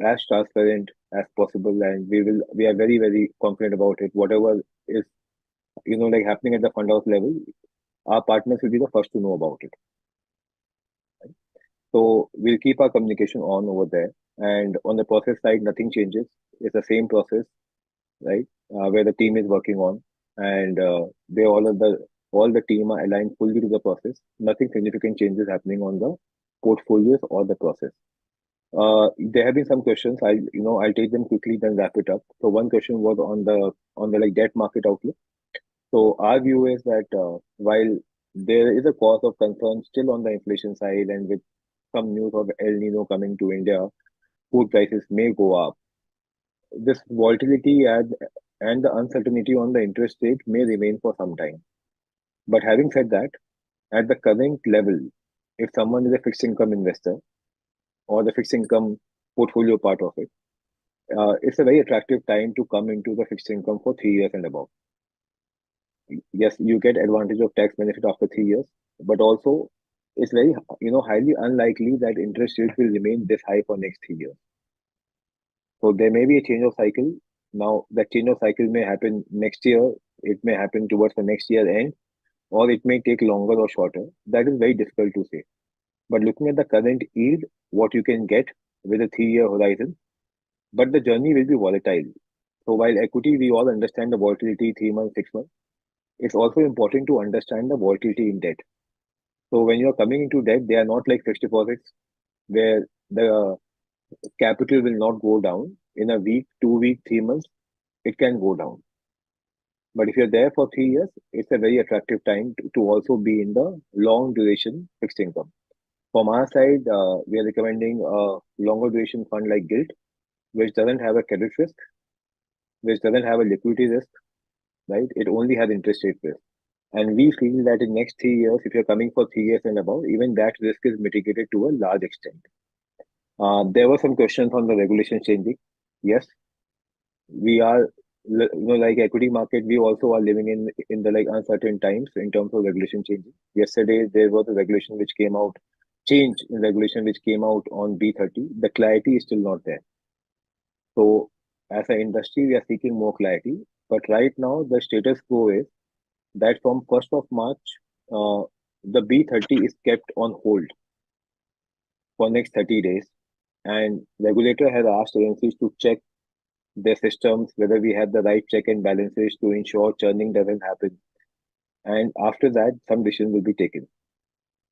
as transparent as possible, and we are very, very confident about it. Whatever is like happening at the fund house level, our partners will be the first to know about it. Right? So we'll keep our communication on over there. And on the process side, nothing changes. It's the same process, right? Where the team is working on, and they all the team are aligned fully to the process. Nothing significant changes happening on the portfolios or the process. There have been some questions. I'll take them quickly, then wrap it up. So one question was on the like debt market outlook. So our view is that while there is a cause of concern still on the inflation side, and with some news of El Nino coming to India, food prices may go up. This volatility and the uncertainty on the interest rate may remain for some time. But having said that, at the current level, if someone is a fixed income investor or the fixed income portfolio part of it. It's a very attractive time to come into the fixed income for 3 years and above. Yes, you get advantage of tax benefit after 3 years, but also it's very, highly unlikely that interest rates will remain this high for next 3 years. So there may be a change of cycle. Now that change of cycle may happen next year. It may happen towards the next year end, or it may take longer or shorter. That is very difficult to say. But looking at the current yield, what you can get with a 3 year horizon, but the journey will be volatile. So while equity, we all understand the volatility 3 months, 6 months. It's also important to understand the volatility in debt. So when you're coming into debt, they are not like fixed deposits where the capital will not go down in a week, 2 week, 3 months. It can go down. But if you're there for 3 years, it's a very attractive time to also be in the long duration fixed income. From our side, we are recommending a longer duration fund like Gilt, which doesn't have a credit risk, which doesn't have a liquidity risk, right? It only has interest rate risk. And we feel that in next 3 years, if you're coming for 3 years and above, even that risk is mitigated to a large extent. There were some questions on the regulation changing. Yes, we are, like equity market, we also are living in the like uncertain times in terms of regulation changing. Yesterday, there was a regulation which came out, change in regulation which came out on B30. The clarity is still not there. So as an industry, we are seeking more clarity. But right now, the status quo is that from 1st of March, uh, the B30 is kept on hold for next 30 days. And regulator has asked agencies to check their systems, whether we have the right check and balances to ensure churning doesn't happen. And after that, some decision will be taken.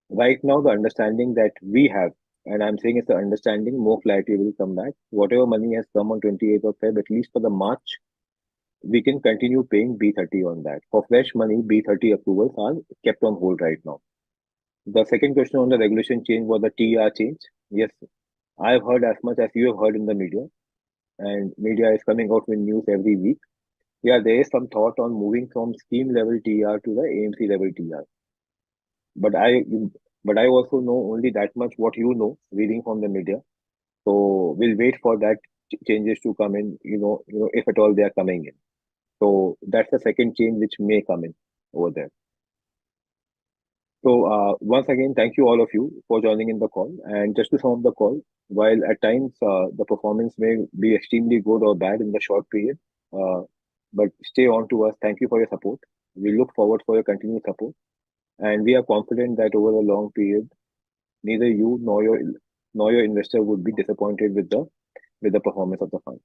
Right now, the understanding that we have, and I'm saying it's the understanding, more clarity will come back. Whatever money has come on 28th of Feb, at least for the March, we can continue paying B30 on that. For fresh money, B30 approvals are kept on hold right now. The second question on the regulation change was the TR change. Yes, I've heard as much as you have heard in the media, and media is coming out with news every week. Yeah, there is some thought on moving from scheme level TR to the AMC level TR. But I also know only that much what you know, reading from the media. So we'll wait for that changes to come in. If at all they are coming in. So that's the second change which may come in over there. So once again, thank you all of you for joining in the call. And just to sum up the call, while at times the performance may be extremely good or bad in the short period, uh, but stay on to us. Thank you for your support. We look forward for your continued support, and we are confident that over a long period, neither you nor your investor would be disappointed with the performance of the fund.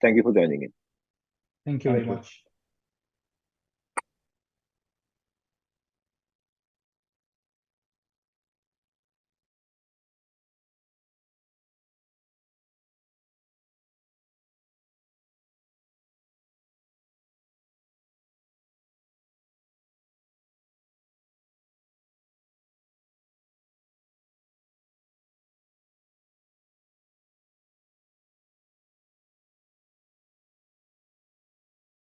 Thank you for joining in. Thank you very Thank you. much.